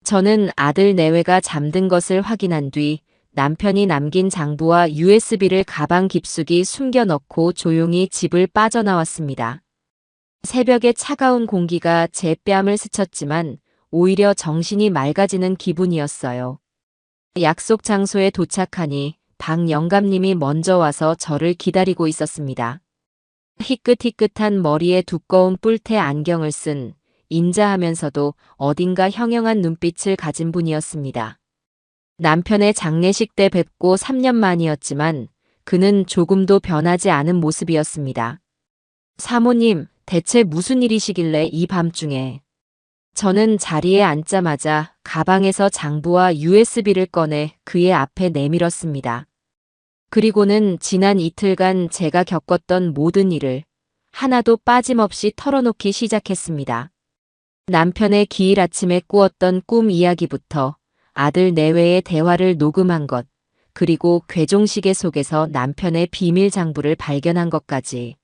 저는 아들 내외가 잠든 것을 확인한 뒤 남편이 남긴 장부와 USB를 가방 깊숙이 숨겨 넣고 조용히 집을 빠져나왔습니다. 새벽의 차가운 공기가 제 뺨을 스쳤지만 오히려 정신이 맑아지는 기분이었어요. 약속 장소에 도착하니 박 영감님이 먼저 와서 저를 기다리고 있었습니다. 희끗희끗한 머리에 두꺼운 뿔테 안경을 쓴 인자하면서도 어딘가 형형한 눈빛을 가진 분이었습니다. 남편의 장례식 때 뵙고 3년 만이었지만 그는 조금도 변하지 않은 모습이었습니다. 사모님, 대체 무슨 일이시길래 이 밤중에? 저는 자리에 앉자마자 가방에서 장부와 USB를 꺼내 그의 앞에 내밀었습니다. 그리고는 지난 이틀간 제가 겪었던 모든 일을 하나도 빠짐없이 털어놓기 시작했습니다. 남편의 기일 아침에 꾸었던 꿈 이야기부터 아들 내외의 대화를 녹음한 것, 그리고 괴종시계 속에서 남편의 비밀 장부를 발견한 것까지.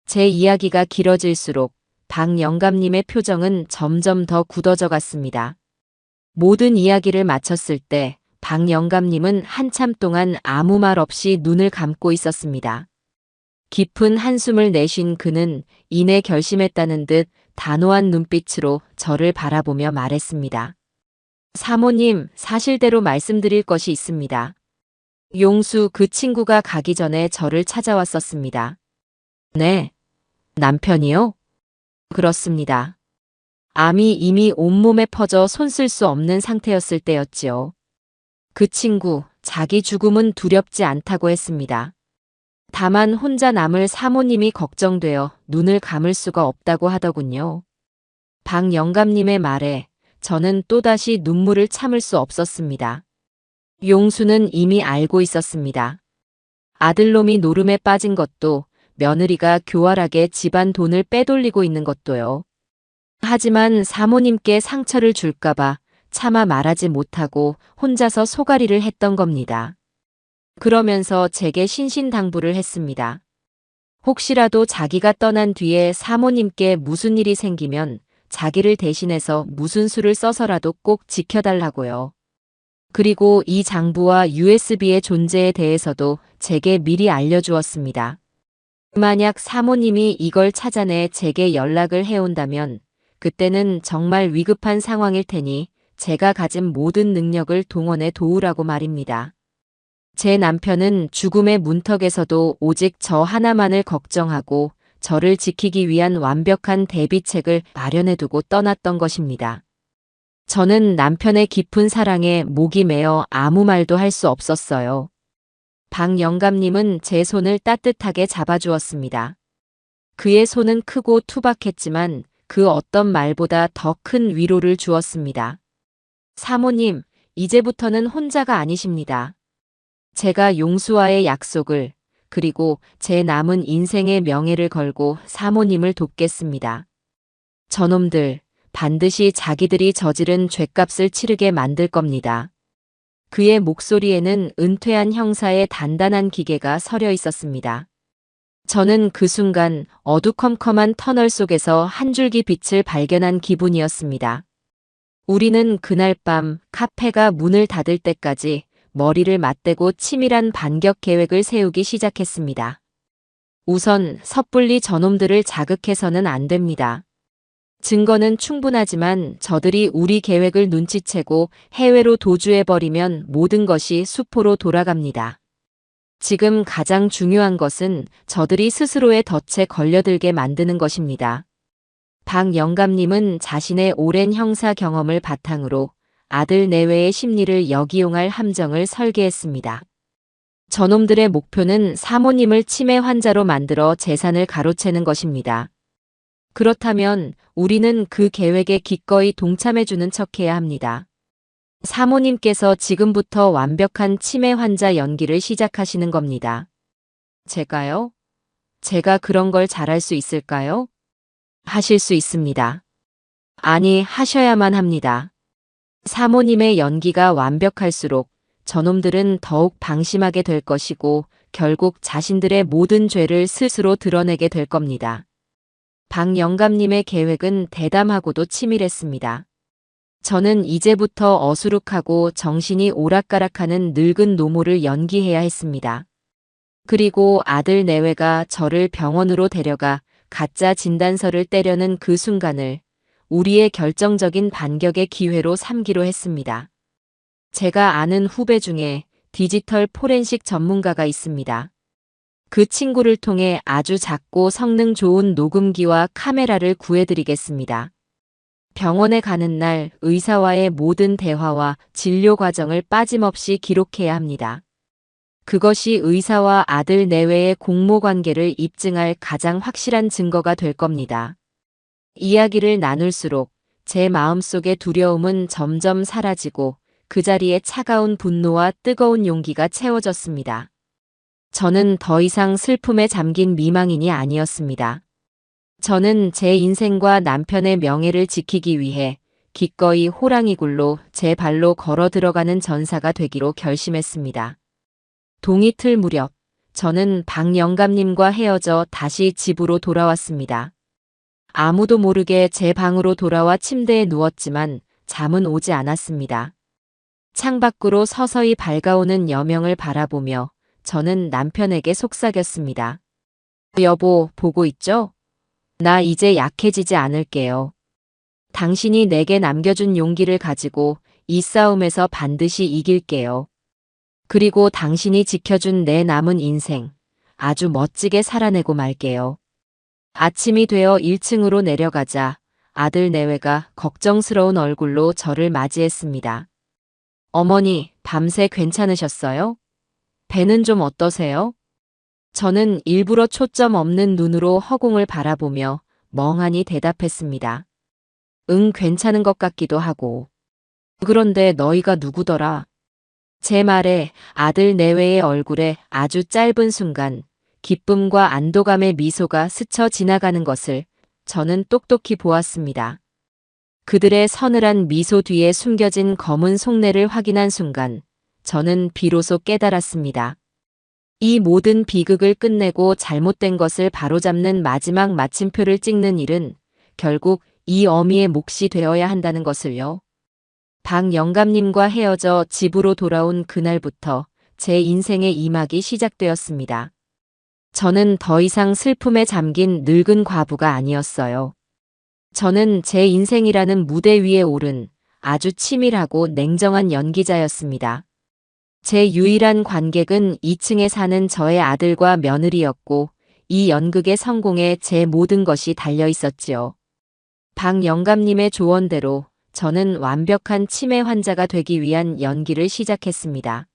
제 이야기가 길어질수록 박 영감님의 표정은 점점 더 굳어져 갔습니다. 모든 이야기를 마쳤을 때 박 영감님은 한참 동안 아무 말 없이 눈을 감고 있었습니다. 깊은 한숨을 내쉰 그는 이내 결심했다는 듯 단호한 눈빛으로 저를 바라보며 말했습니다. 사모님, 사실대로 말씀드릴 것이 있습니다. 용수 그 친구가 가기 전에 저를 찾아왔었습니다. 네. 남편이요? 그렇습니다. 암이 이미 온몸에 퍼져 손 쓸 수 없는 상태였을 때였지요. 그 친구, 자기 죽음은 두렵지 않다고 했습니다. 다만 혼자 남을 사모님이 걱정되어 눈을 감을 수가 없다고 하더군요. 박 영감님의 말에 저는 또다시 눈물을 참을 수 없었습니다. 용수는 이미 알고 있었습니다. 아들놈이 노름에 빠진 것도, 며느리가 교활하게 집안 돈을 빼돌리고 있는 것도요. 하지만 사모님께 상처를 줄까봐 차마 말하지 못하고 혼자서 소가리를 했던 겁니다. 그러면서 제게 신신당부를 했습니다. 혹시라도 자기가 떠난 뒤에 사모님께 무슨 일이 생기면 자기를 대신해서 무슨 수를 써서라도 꼭 지켜달라고요. 그리고 이 장부와 USB의 존재에 대해서도 제게 미리 알려주었습니다. 만약 사모님이 이걸 찾아내 제게 연락을 해온다면 그때는 정말 위급한 상황일 테니 제가 가진 모든 능력을 동원해 도우라고 말입니다. 제 남편은 죽음의 문턱에서도 오직 저 하나만을 걱정하고 저를 지키기 위한 완벽한 대비책을 마련해두고 떠났던 것입니다. 저는 남편의 깊은 사랑에 목이 메어 아무 말도 할 수 없었어요. 박 영감님은 제 손을 따뜻하게 잡아주었습니다. 그의 손은 크고 투박했지만 그 어떤 말보다 더 큰 위로를 주었습니다. 사모님, 이제부터는 혼자가 아니십니다. 제가 용수와의 약속을, 그리고 제 남은 인생의 명예를 걸고 사모님을 돕겠습니다. 저놈들, 반드시 자기들이 저지른 죗값을 치르게 만들 겁니다. 그의 목소리에는 은퇴한 형사의 단단한 기계가 서려 있었습니다. 저는 그 순간 어두컴컴한 터널 속에서 한 줄기 빛을 발견한 기분이었습니다. 우리는 그날 밤 카페가 문을 닫을 때까지 머리를 맞대고 치밀한 반격 계획을 세우기 시작했습니다. 우선 섣불리 저놈들을 자극해서는 안 됩니다. 증거는 충분하지만 저들이 우리 계획을 눈치채고 해외로 도주해버리면 모든 것이 수포로 돌아갑니다. 지금 가장 중요한 것은 저들이 스스로의 덫에 걸려들게 만드는 것입니다. 박 영감님은 자신의 오랜 형사 경험을 바탕으로 아들 내외의 심리를 역이용할 함정을 설계했습니다. 저놈들의 목표는 사모님을 치매 환자로 만들어 재산을 가로채는 것입니다. 그렇다면 우리는 그 계획에 기꺼이 동참해주는 척해야 합니다. 사모님께서 지금부터 완벽한 치매 환자 연기를 시작하시는 겁니다. 제가요? 제가 그런 걸 잘할 수 있을까요? 하실 수 있습니다. 아니, 하셔야만 합니다. 사모님의 연기가 완벽할수록 저놈들은 더욱 방심하게 될 것이고 결국 자신들의 모든 죄를 스스로 드러내게 될 겁니다. 박 영감님의 계획은 대담하고도 치밀했습니다. 저는 이제부터 어수룩하고 정신이 오락가락하는 늙은 노모를 연기해야 했습니다. 그리고 아들 내외가 저를 병원으로 데려가 가짜 진단서를 떼려는 그 순간을 우리의 결정적인 반격의 기회로 삼기로 했습니다. 제가 아는 후배 중에 디지털 포렌식 전문가가 있습니다. 그 친구를 통해 아주 작고 성능 좋은 녹음기와 카메라를 구해드리겠습니다. 병원에 가는 날 의사와의 모든 대화와 진료 과정을 빠짐없이 기록해야 합니다. 그것이 의사와 아들 내외의 공모 관계를 입증할 가장 확실한 증거가 될 겁니다. 이야기를 나눌수록 제 마음속의 두려움은 점점 사라지고 그 자리에 차가운 분노와 뜨거운 용기가 채워졌습니다. 저는 더 이상 슬픔에 잠긴 미망인이 아니었습니다. 저는 제 인생과 남편의 명예를 지키기 위해 기꺼이 호랑이 굴로 제 발로 걸어 들어가는 전사가 되기로 결심했습니다. 동이틀 무렵 저는 박 영감님과 헤어져 다시 집으로 돌아왔습니다. 아무도 모르게 제 방으로 돌아와 침대에 누웠지만 잠은 오지 않았습니다. 창밖으로 서서히 밝아오는 여명을 바라보며 저는 남편에게 속삭였습니다. 여보, 보고 있죠? 나 이제 약해지지 않을게요. 당신이 내게 남겨준 용기를 가지고 이 싸움에서 반드시 이길게요. 그리고 당신이 지켜준 내 남은 인생 아주 멋지게 살아내고 말게요. 아침이 되어 1층으로 내려가자 아들 내외가 걱정스러운 얼굴로 저를 맞이했습니다. 어머니, 밤새 괜찮으셨어요? 배는 좀 어떠세요? 저는 일부러 초점 없는 눈으로 허공을 바라보며 멍하니 대답했습니다. 응, 괜찮은 것 같기도 하고. 그런데 너희가 누구더라? 제 말에 아들 내외의 얼굴에 아주 짧은 순간 기쁨과 안도감의 미소가 스쳐 지나가는 것을 저는 똑똑히 보았습니다. 그들의 서늘한 미소 뒤에 숨겨진 검은 속내를 확인한 순간 저는 비로소 깨달았습니다. 이 모든 비극을 끝내고 잘못된 것을 바로잡는 마지막 마침표를 찍는 일은 결국 이 어미의 몫이 되어야 한다는 것을요. 박 영감님과 헤어져 집으로 돌아온 그날부터 제 인생의 이막이 시작되었습니다. 저는 더 이상 슬픔에 잠긴 늙은 과부가 아니었어요. 저는 제 인생이라는 무대 위에 오른 아주 치밀하고 냉정한 연기자였습니다. 제 유일한 관객은 2층에 사는 저의 아들과 며느리였고 이 연극의 성공에 제 모든 것이 달려 있었지요. 박 영감님의 조언대로 저는 완벽한 치매 환자가 되기 위한 연기를 시작했습니다.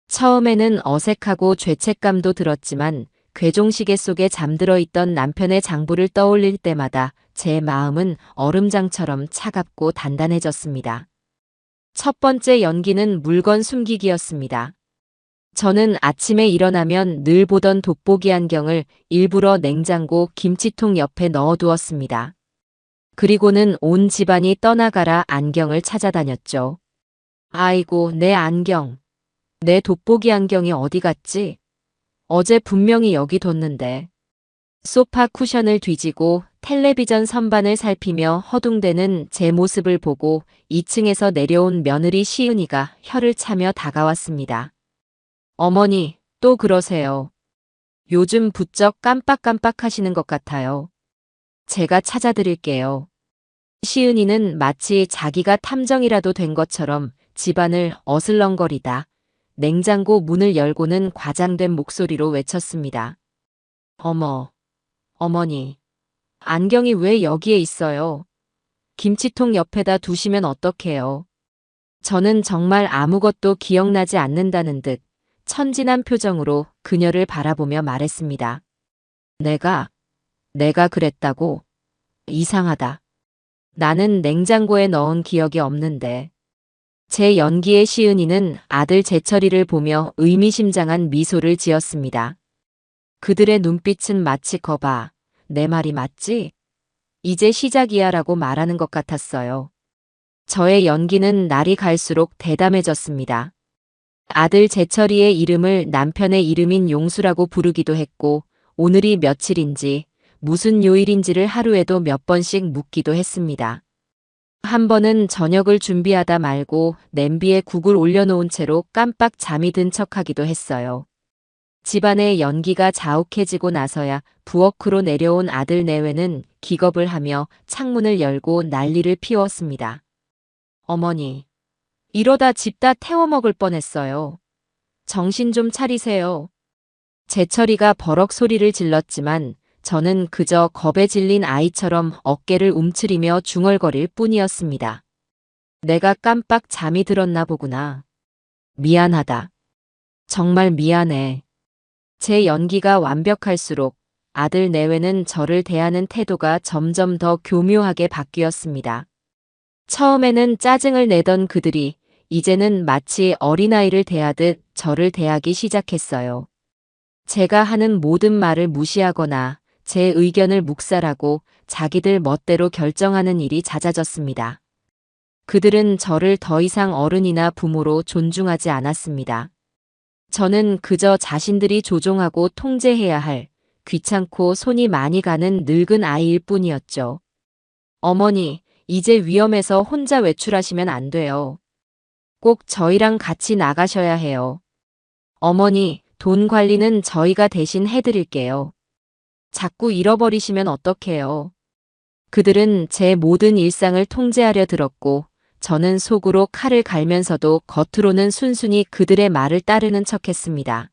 처음에는 어색하고 죄책감도 들었지만 괴종시계 속에 잠들어 있던 남편의 장부를 떠올릴 때마다 제 마음은 얼음장처럼 차갑고 단단해졌습니다. 첫 번째 연기는 물건 숨기기였습니다. 저는 아침에 일어나면 늘 보던 돋보기 안경을 일부러 냉장고 김치통 옆에 넣어두었습니다. 그리고는 온 집안이 떠나가라 안경을 찾아다녔죠. 아이고, 내 안경. 내 돋보기 안경이 어디 갔지? 어제 분명히 여기 뒀는데. 소파 쿠션을 뒤지고 텔레비전 선반을 살피며 허둥대는 제 모습을 보고 2층에서 내려온 며느리 시은이가 혀를 차며 다가왔습니다. 어머니, 또 그러세요. 요즘 부쩍 깜빡깜빡 하시는 것 같아요. 제가 찾아드릴게요. 시은이는 마치 자기가 탐정이라도 된 것처럼 집안을 어슬렁거리다 냉장고 문을 열고는 과장된 목소리로 외쳤습니다. 어머, 어머니, 안경이 왜 여기에 있어요? 김치통 옆에다 두시면 어떡해요? 저는 정말 아무것도 기억나지 않는다는 듯 천진한 표정으로 그녀를 바라보며 말했습니다. 내가 그랬다고? 이상하다. 나는 냉장고에 넣은 기억이 없는데. 제 연기의 시은이는 아들 재철이를 보며 의미심장한 미소를 지었습니다. 그들의 눈빛은 마치 거봐, 내 말이 맞지? 이제 시작이야 라고 말하는 것 같았어요. 저의 연기는 날이 갈수록 대담해졌습니다. 아들 재철이의 이름을 남편의 이름인 용수라고 부르기도 했고 오늘이 며칠인지 무슨 요일인지를 하루에도 몇 번씩 묻기도 했습니다. 한 번은 저녁을 준비하다 말고 냄비에 국을 올려놓은 채로 깜빡 잠이 든 척하기도 했어요. 집안의 연기가 자욱해지고 나서야 부엌으로 내려온 아들 내외는 기겁을 하며 창문을 열고 난리를 피웠습니다. 어머니, 이러다 집 다 태워먹을 뻔했어요. 정신 좀 차리세요. 재철이가 버럭 소리를 질렀지만 저는 그저 겁에 질린 아이처럼 어깨를 움츠리며 중얼거릴 뿐이었습니다. 내가 깜빡 잠이 들었나 보구나. 미안하다. 정말 미안해. 제 연기가 완벽할수록 아들 내외는 저를 대하는 태도가 점점 더 교묘하게 바뀌었습니다. 처음에는 짜증을 내던 그들이 이제는 마치 어린아이를 대하듯 저를 대하기 시작했어요. 제가 하는 모든 말을 무시하거나 제 의견을 묵살하고 자기들 멋대로 결정하는 일이 잦아졌습니다. 그들은 저를 더 이상 어른이나 부모로 존중하지 않았습니다. 저는 그저 자신들이 조종하고 통제해야 할 귀찮고 손이 많이 가는 늙은 아이일 뿐이었죠. 어머니, 이제 위험해서 혼자 외출하시면 안 돼요. 꼭 저희랑 같이 나가셔야 해요. 어머니, 돈 관리는 저희가 대신 해드릴게요. 자꾸 잃어버리시면 어떡해요. 그들은 제 모든 일상을 통제하려 들었고 저는 속으로 칼을 갈면서도 겉으로는 순순히 그들의 말을 따르는 척했습니다.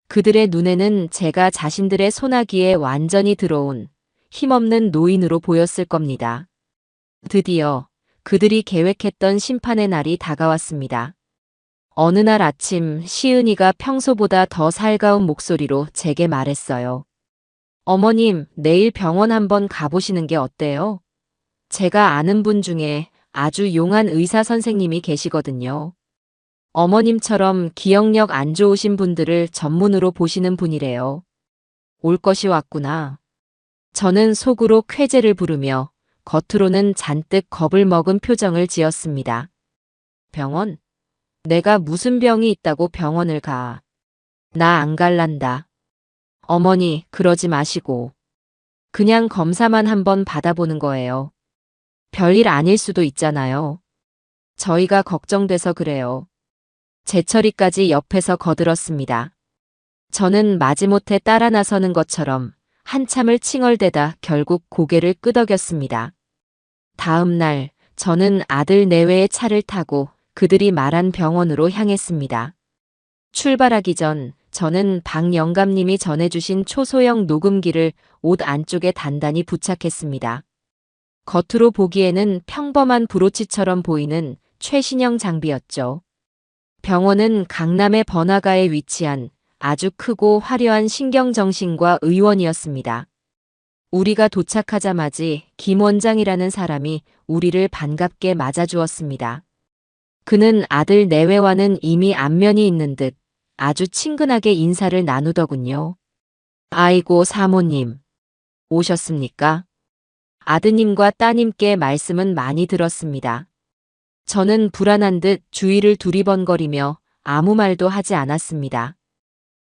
그들의 눈에는 제가 자신들의 소나기에 완전히 들어온 힘없는 노인으로 보였을 겁니다. 드디어 그들이 계획했던 심판의 날이 다가왔습니다. 어느 날 아침 시은이가 평소보다 더 살가운 목소리로 제게 말했어요. 어머님, 내일 병원 한번 가보시는 게 어때요? 제가 아는 분 중에 아주 용한 의사 선생님이 계시거든요. 어머님처럼 기억력 안 좋으신 분들을 전문으로 보시는 분이래요. 올 것이 왔구나. 저는 속으로 쾌재를 부르며 겉으로는 잔뜩 겁을 먹은 표정을 지었습니다. 병원? 내가 무슨 병이 있다고 병원을 가. 나 안 갈란다. 어머니, 그러지 마시고. 그냥 검사만 한번 받아보는 거예요. 별일 아닐 수도 있잖아요. 저희가 걱정돼서 그래요. 재철이까지 옆에서 거들었습니다. 저는 마지못해 따라 나서는 것처럼 한참을 칭얼대다 결국 고개를 끄덕였습니다. 다음 날 저는 아들 내외의 차를 타고 그들이 말한 병원으로 향했습니다. 출발하기 전 저는 박 영감님이 전해주신 초소형 녹음기를 옷 안쪽에 단단히 부착했습니다. 겉으로 보기에는 평범한 브로치처럼 보이는 최신형 장비였죠. 병원은 강남의 번화가에 위치한 아주 크고 화려한 신경정신과 의원이었습니다. 우리가 도착하자마지 김 원장이라는 사람이 우리를 반갑게 맞아주었습니다. 그는 아들 내외와는 이미 안면이 있는 듯 아주 친근하게 인사를 나누더군요. 아이고 사모님, 오셨습니까? 아드님과 따님께 말씀은 많이 들었습니다. 저는 불안한 듯 주위를 두리번거리며 아무 말도 하지 않았습니다.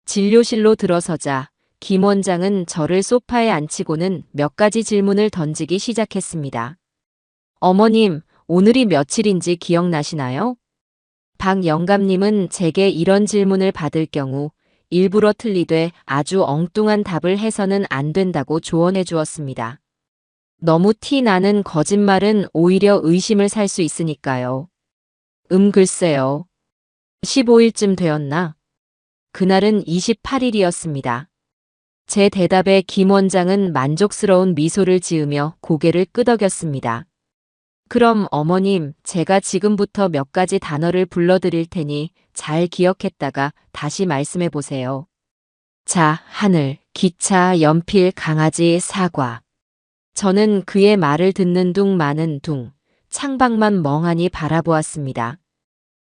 진료실로 들어서자 김 원장은 저를 소파에 앉히고는 몇 가지 질문을 던지기 시작했습니다. 어머님, 오늘이 며칠인지 기억나시나요? 박 영감님은 제게 이런 질문을 받을 경우 일부러 틀리되 아주 엉뚱한 답을 해서는 안 된다고 조언해 주었습니다. 너무 티 나는 거짓말은 오히려 의심을 살 수 있으니까요. 글쎄요. 15일쯤 되었나? 그날은 28일이었습니다. 제 대답에 김 원장은 만족스러운 미소를 지으며 고개를 끄덕였습니다. 그럼 어머님, 제가 지금부터 몇 가지 단어를 불러드릴 테니 잘 기억했다가 다시 말씀해 보세요. 자, 하늘, 기차, 연필, 강아지, 사과. 저는 그의 말을 듣는 둥 마는 둥, 창밖만 멍하니 바라보았습니다.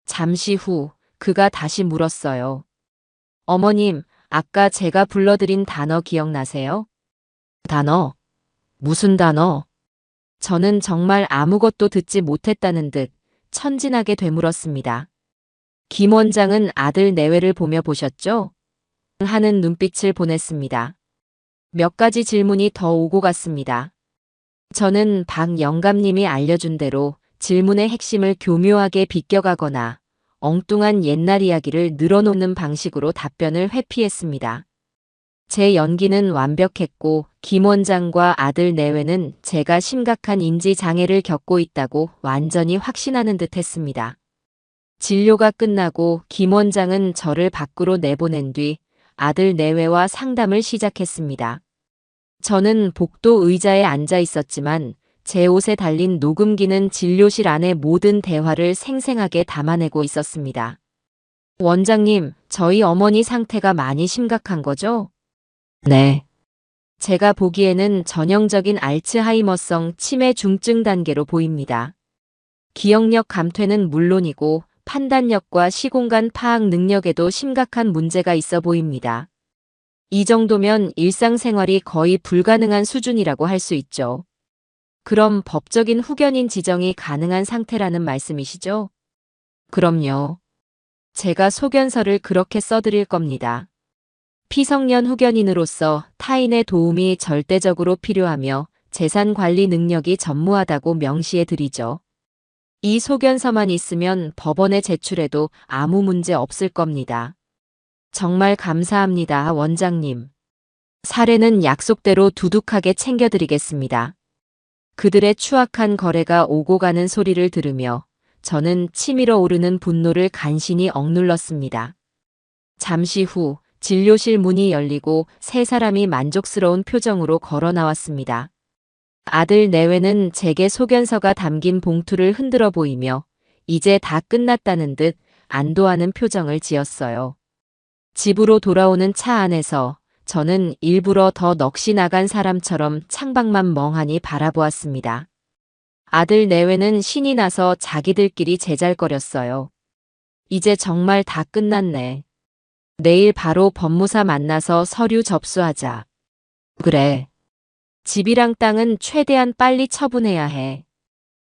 잠시 후 그가 다시 물었어요. 어머님, 아까 제가 불러드린 단어 기억나세요? 단어? 무슨 단어? 저는 정말 아무것도 듣지 못했다는 듯 천진하게 되물었습니다. 김 원장은 아들 내외를 보며 보셨죠? 하는 눈빛을 보냈습니다. 몇 가지 질문이 더 오고 갔습니다. 저는 박 영감님이 알려준 대로 질문의 핵심을 교묘하게 비껴가거나 엉뚱한 옛날 이야기를 늘어놓는 방식으로 답변을 회피했습니다. 제 연기는 완벽했고 김 원장과 아들 내외는 제가 심각한 인지 장애를 겪고 있다고 완전히 확신하는 듯 했습니다. 진료가 끝나고 김 원장은 저를 밖으로 내보낸 뒤 아들 내외와 상담을 시작했습니다. 저는 복도 의자에 앉아 있었지만 제 옷에 달린 녹음기는 진료실 안의 모든 대화를 생생하게 담아내고 있었습니다. 원장님, 저희 어머니 상태가 많이 심각한 거죠? 네. 제가 보기에는 전형적인 알츠하이머성 치매 중증 단계로 보입니다. 기억력 감퇴는 물론이고 판단력과 시공간 파악 능력에도 심각한 문제가 있어 보입니다. 이 정도면 일상생활이 거의 불가능한 수준이라고 할 수 있죠. 그럼 법적인 후견인 지정이 가능한 상태라는 말씀이시죠? 그럼요. 제가 소견서를 그렇게 써드릴 겁니다. 피성년 후견인으로서 타인의 도움이 절대적으로 필요하며 재산 관리 능력이 전무하다고 명시해 드리죠. 이 소견서만 있으면 법원에 제출해도 아무 문제 없을 겁니다. 정말 감사합니다, 원장님. 사례는 약속대로 두둑하게 챙겨드리겠습니다. 그들의 추악한 거래가 오고 가는 소리를 들으며 저는 치밀어 오르는 분노를 간신히 억눌렀습니다. 잠시 후 진료실 문이 열리고 세 사람이 만족스러운 표정으로 걸어 나왔습니다. 아들 내외는 제게 소견서가 담긴 봉투를 흔들어 보이며 이제 다 끝났다는 듯 안도하는 표정을 지었어요. 집으로 돌아오는 차 안에서 저는 일부러 더 넋이 나간 사람처럼 창밖만 멍하니 바라보았습니다. 아들 내외는 신이 나서 자기들끼리 제잘거렸어요. 이제 정말 다 끝났네. 내일 바로 법무사 만나서 서류 접수하자. 그래. 집이랑 땅은 최대한 빨리 처분해야 해.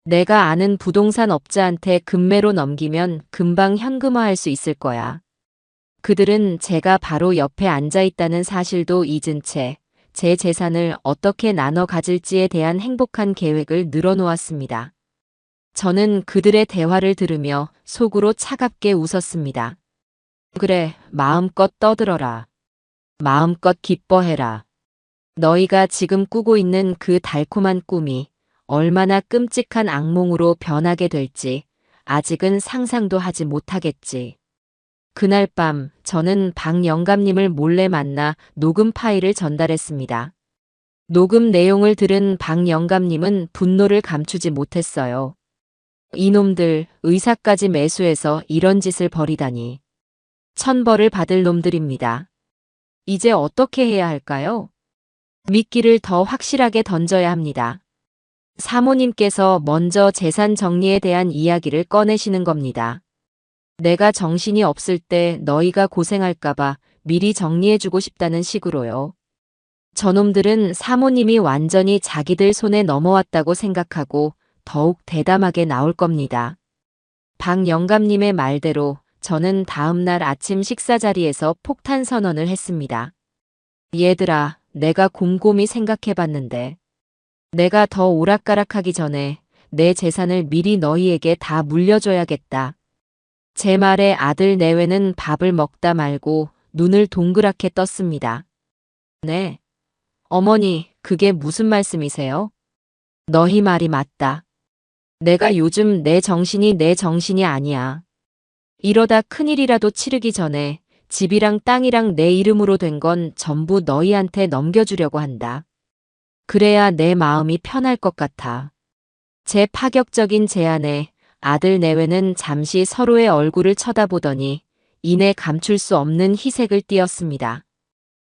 내가 아는 부동산 업자한테 금매로 넘기면 금방 현금화할 수 있을 거야. 그들은 제가 바로 옆에 앉아 있다는 사실도 잊은 채 제 재산을 어떻게 나눠 가질지에 대한 행복한 계획을 늘어놓았습니다. 저는 그들의 대화를 들으며 속으로 차갑게 웃었습니다. 그래, 마음껏 떠들어라. 마음껏 기뻐해라. 너희가 지금 꾸고 있는 그 달콤한 꿈이 얼마나 끔찍한 악몽으로 변하게 될지 아직은 상상도 하지 못하겠지. 그날 밤 저는 박 영감님을 몰래 만나 녹음 파일을 전달했습니다. 녹음 내용을 들은 박 영감님은 분노를 감추지 못했어요. 이놈들 의사까지 매수해서 이런 짓을 벌이다니. 천벌을 받을 놈들입니다. 이제 어떻게 해야 할까요? 미끼를 더 확실하게 던져야 합니다. 사모님께서 먼저 재산 정리에 대한 이야기를 꺼내시는 겁니다. 내가 정신이 없을 때 너희가 고생할까봐 미리 정리해주고 싶다는 식으로요. 저놈들은 사모님이 완전히 자기들 손에 넘어왔다고 생각하고 더욱 대담하게 나올 겁니다. 박 영감님의 말대로 저는 다음날 아침 식사 자리에서 폭탄 선언을 했습니다. 얘들아, 내가 곰곰이 생각해봤는데 내가 더 오락가락하기 전에 내 재산을 미리 너희에게 다 물려줘야겠다. 제 말에 아들 내외는 밥을 먹다 말고 눈을 동그랗게 떴습니다. 네. 어머니, 그게 무슨 말씀이세요? 너희 말이 맞다. 내가 요즘 내 정신이 아니야. 이러다 큰일이라도 치르기 전에 집이랑 땅이랑 내 이름으로 된 건 전부 너희한테 넘겨주려고 한다. 그래야 내 마음이 편할 것 같아. 제 파격적인 제안에 아들 내외는 잠시 서로의 얼굴을 쳐다보더니 이내 감출 수 없는 희색을 띠었습니다.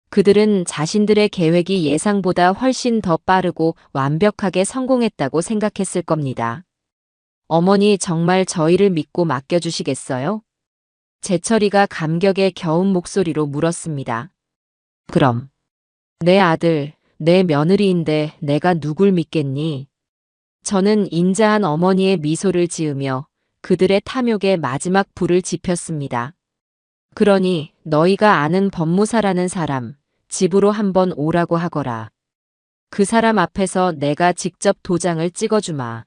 그들은 자신들의 계획이 예상보다 훨씬 더 빠르고 완벽하게 성공했다고 생각했을 겁니다. 어머니 정말 저희를 믿고 맡겨주시겠어요? 재철이가 감격에 겨운 목소리로 물었습니다. 그럼. 내 아들, 내 며느리인데 내가 누굴 믿겠니? 저는 인자한 어머니의 미소를 지으며 그들의 탐욕에 마지막 불을 지폈습니다. 그러니 너희가 아는 법무사라는 사람, 집으로 한번 오라고 하거라. 그 사람 앞에서 내가 직접 도장을 찍어주마.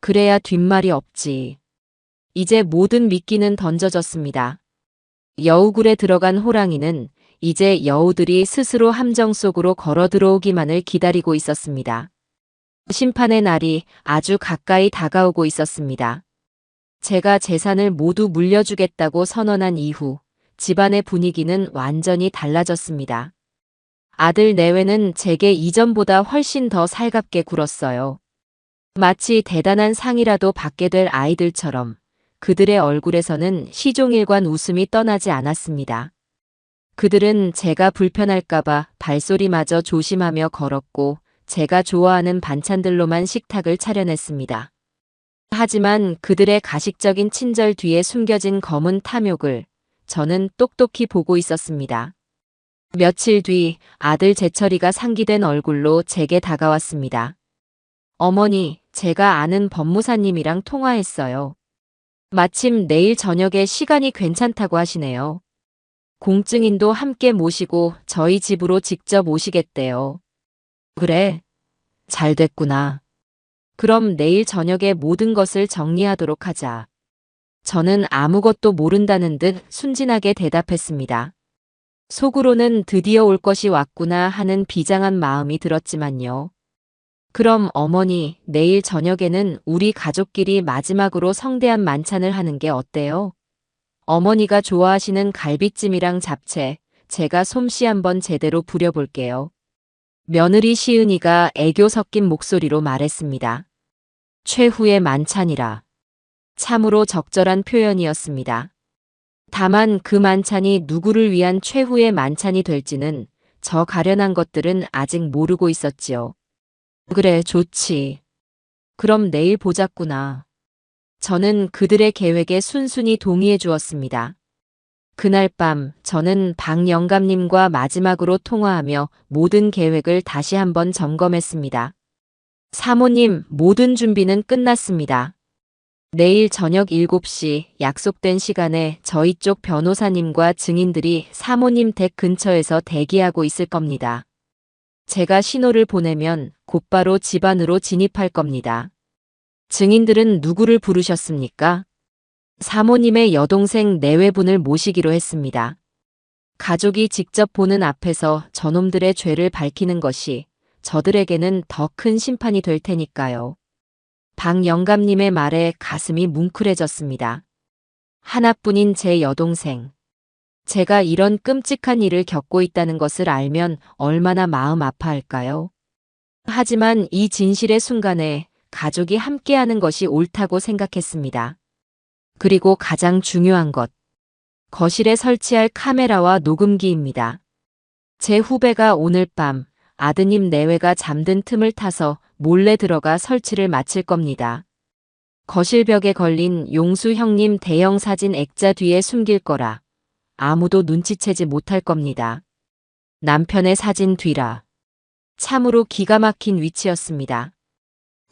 그래야 뒷말이 없지. 이제 모든 미끼는 던져졌습니다. 여우굴에 들어간 호랑이는 이제 여우들이 스스로 함정 속으로 걸어 들어오기만을 기다리고 있었습니다. 심판의 날이 아주 가까이 다가오고 있었습니다. 제가 재산을 모두 물려주겠다고 선언한 이후 집안의 분위기는 완전히 달라졌습니다. 아들 내외는 제게 이전보다 훨씬 더 살갑게 굴었어요. 마치 대단한 상이라도 받게 될 아이들처럼 그들의 얼굴에서는 시종일관 웃음이 떠나지 않았습니다. 그들은 제가 불편할까봐 발소리마저 조심하며 걸었고 제가 좋아하는 반찬들로만 식탁을 차려냈습니다. 하지만 그들의 가식적인 친절 뒤에 숨겨진 검은 탐욕을 저는 똑똑히 보고 있었습니다. 며칠 뒤 아들 재철이가 상기된 얼굴로 제게 다가왔습니다. 어머니, 제가 아는 법무사님이랑 통화했어요. 마침 내일 저녁에 시간이 괜찮다고 하시네요. 공증인도 함께 모시고 저희 집으로 직접 오시겠대요. 그래, 잘 됐구나. 그럼 내일 저녁에 모든 것을 정리하도록 하자. 저는 아무것도 모른다는 듯 순진하게 대답했습니다. 속으로는 드디어 올 것이 왔구나 하는 비장한 마음이 들었지만요. 그럼 어머니, 내일 저녁에는 우리 가족끼리 마지막으로 성대한 만찬을 하는 게 어때요? 어머니가 좋아하시는 갈비찜이랑 잡채, 제가 솜씨 한번 제대로 부려볼게요. 며느리 시은이가 애교 섞인 목소리로 말했습니다. 최후의 만찬이라. 참으로 적절한 표현이었습니다. 다만 그 만찬이 누구를 위한 최후의 만찬이 될지는 저 가련한 것들은 아직 모르고 있었지요. 그래, 좋지. 그럼 내일 보자꾸나. 저는 그들의 계획에 순순히 동의해 주었습니다. 그날 밤 저는 박 영감님과 마지막으로 통화하며 모든 계획을 다시 한번 점검했습니다. 사모님, 모든 준비는 끝났습니다. 내일 저녁 7시 약속된 시간에 저희 쪽 변호사님과 증인들이 사모님 댁 근처에서 대기하고 있을 겁니다. 제가 신호를 보내면 곧바로 집 안으로 진입할 겁니다. 증인들은 누구를 부르셨습니까? 사모님의 여동생 내외분을 모시기로 했습니다. 가족이 직접 보는 앞에서 저놈들의 죄를 밝히는 것이 저들에게는 더 큰 심판이 될 테니까요. 박 영감님의 말에 가슴이 뭉클해졌습니다. 하나뿐인 제 여동생. 제가 이런 끔찍한 일을 겪고 있다는 것을 알면 얼마나 마음 아파할까요? 하지만 이 진실의 순간에 가족이 함께하는 것이 옳다고 생각했습니다. 그리고 가장 중요한 것. 거실에 설치할 카메라와 녹음기입니다. 제 후배가 오늘 밤 아드님 내외가 잠든 틈을 타서 몰래 들어가 설치를 마칠 겁니다. 거실 벽에 걸린 용수 형님 대형 사진 액자 뒤에 숨길 거라. 아무도 눈치채지 못할 겁니다. 남편의 사진 뒤라. 참으로 기가 막힌 위치였습니다.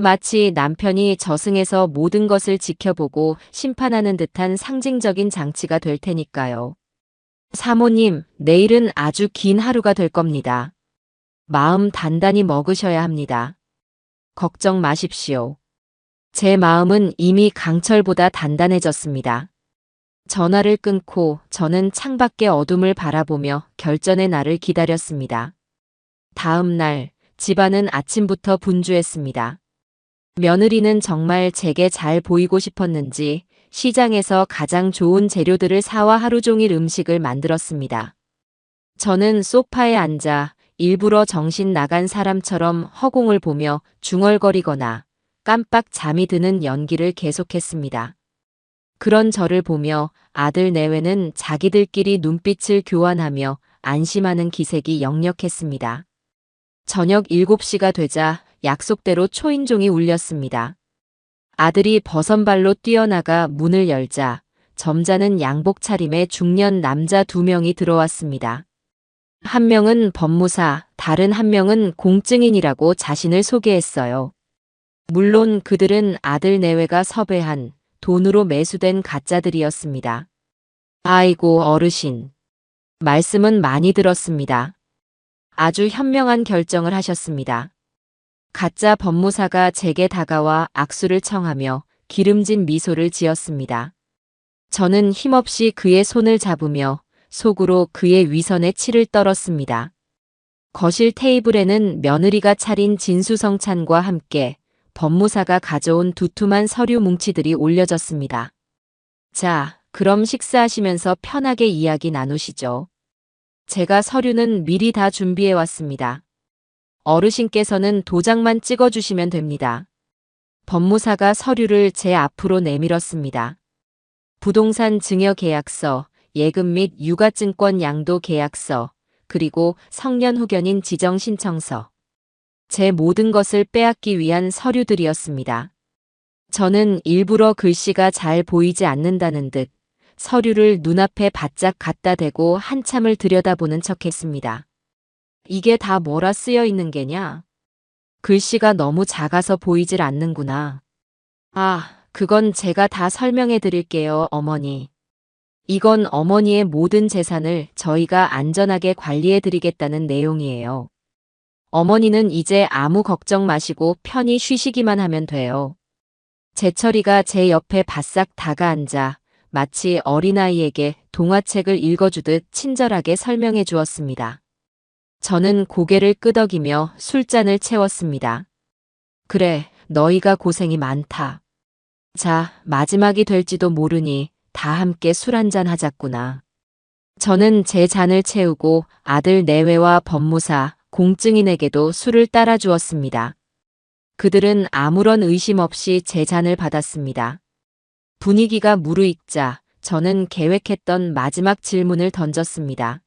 마치 남편이 저승에서 모든 것을 지켜보고 심판하는 듯한 상징적인 장치가 될 테니까요. 사모님, 내일은 아주 긴 하루가 될 겁니다. 마음 단단히 먹으셔야 합니다. 걱정 마십시오. 제 마음은 이미 강철보다 단단해졌습니다. 전화를 끊고 저는 창밖의 어둠을 바라보며 결전의 날을 기다렸습니다. 다음 날, 집안은 아침부터 분주했습니다. 며느리는 정말 제게 잘 보이고 싶었는지 시장에서 가장 좋은 재료들을 사와 하루 종일 음식을 만들었습니다. 저는 소파에 앉아 일부러 정신 나간 사람처럼 허공을 보며 중얼거리거나 깜빡 잠이 드는 연기를 계속했습니다. 그런 저를 보며 아들 내외는 자기들끼리 눈빛을 교환하며 안심하는 기색이 역력했습니다. 저녁 7시가 되자 약속대로 초인종이 울렸습니다. 아들이 버선발로 뛰어나가 문을 열자 점잖은 양복 차림의 중년 남자 2명이 들어왔습니다. 한 명은 법무사, 다른 한 명은 공증인이라고 자신을 소개했어요. 물론 그들은 아들 내외가 섭외한 돈으로 매수된 가짜들이었습니다. 아이고 어르신. 말씀은 많이 들었습니다. 아주 현명한 결정을 하셨습니다. 가짜 법무사가 제게 다가와 악수를 청하며 기름진 미소를 지었습니다. 저는 힘없이 그의 손을 잡으며 속으로 그의 위선에 치를 떨었습니다. 거실 테이블에는 며느리가 차린 진수성찬과 함께 법무사가 가져온 두툼한 서류 뭉치들이 올려졌습니다. 자, 그럼 식사하시면서 편하게 이야기 나누시죠. 제가 서류는 미리 다 준비해 왔습니다. 어르신께서는 도장만 찍어주시면 됩니다. 법무사가 서류를 제 앞으로 내밀었습니다. 부동산 증여계약서, 예금 및 유가증권 양도계약서, 그리고 성년 후견인 지정신청서. 제 모든 것을 빼앗기 위한 서류들이었습니다. 저는 일부러 글씨가 잘 보이지 않는다는 듯 서류를 눈앞에 바짝 갖다 대고 한참을 들여다보는 척했습니다. 이게 다 뭐라 쓰여 있는 게냐? 글씨가 너무 작아서 보이질 않는구나. 아, 그건 제가 다 설명해 드릴게요, 어머니. 이건 어머니의 모든 재산을 저희가 안전하게 관리해 드리겠다는 내용이에요. 어머니는 이제 아무 걱정 마시고 편히 쉬시기만 하면 돼요. 재철이가 제 옆에 바싹 다가앉아 마치 어린아이에게 동화책을 읽어주듯 친절하게 설명해 주었습니다. 저는 고개를 끄덕이며 술잔을 채웠습니다. 그래, 너희가 고생이 많다. 자, 마지막이 될지도 모르니 다 함께 술 한잔 하자꾸나. 저는 제 잔을 채우고 아들 내외와 법무사, 공증인에게도 술을 따라 주었습니다. 그들은 아무런 의심 없이 제 잔을 받았습니다. 분위기가 무르익자 저는 계획했던 마지막 질문을 던졌습니다.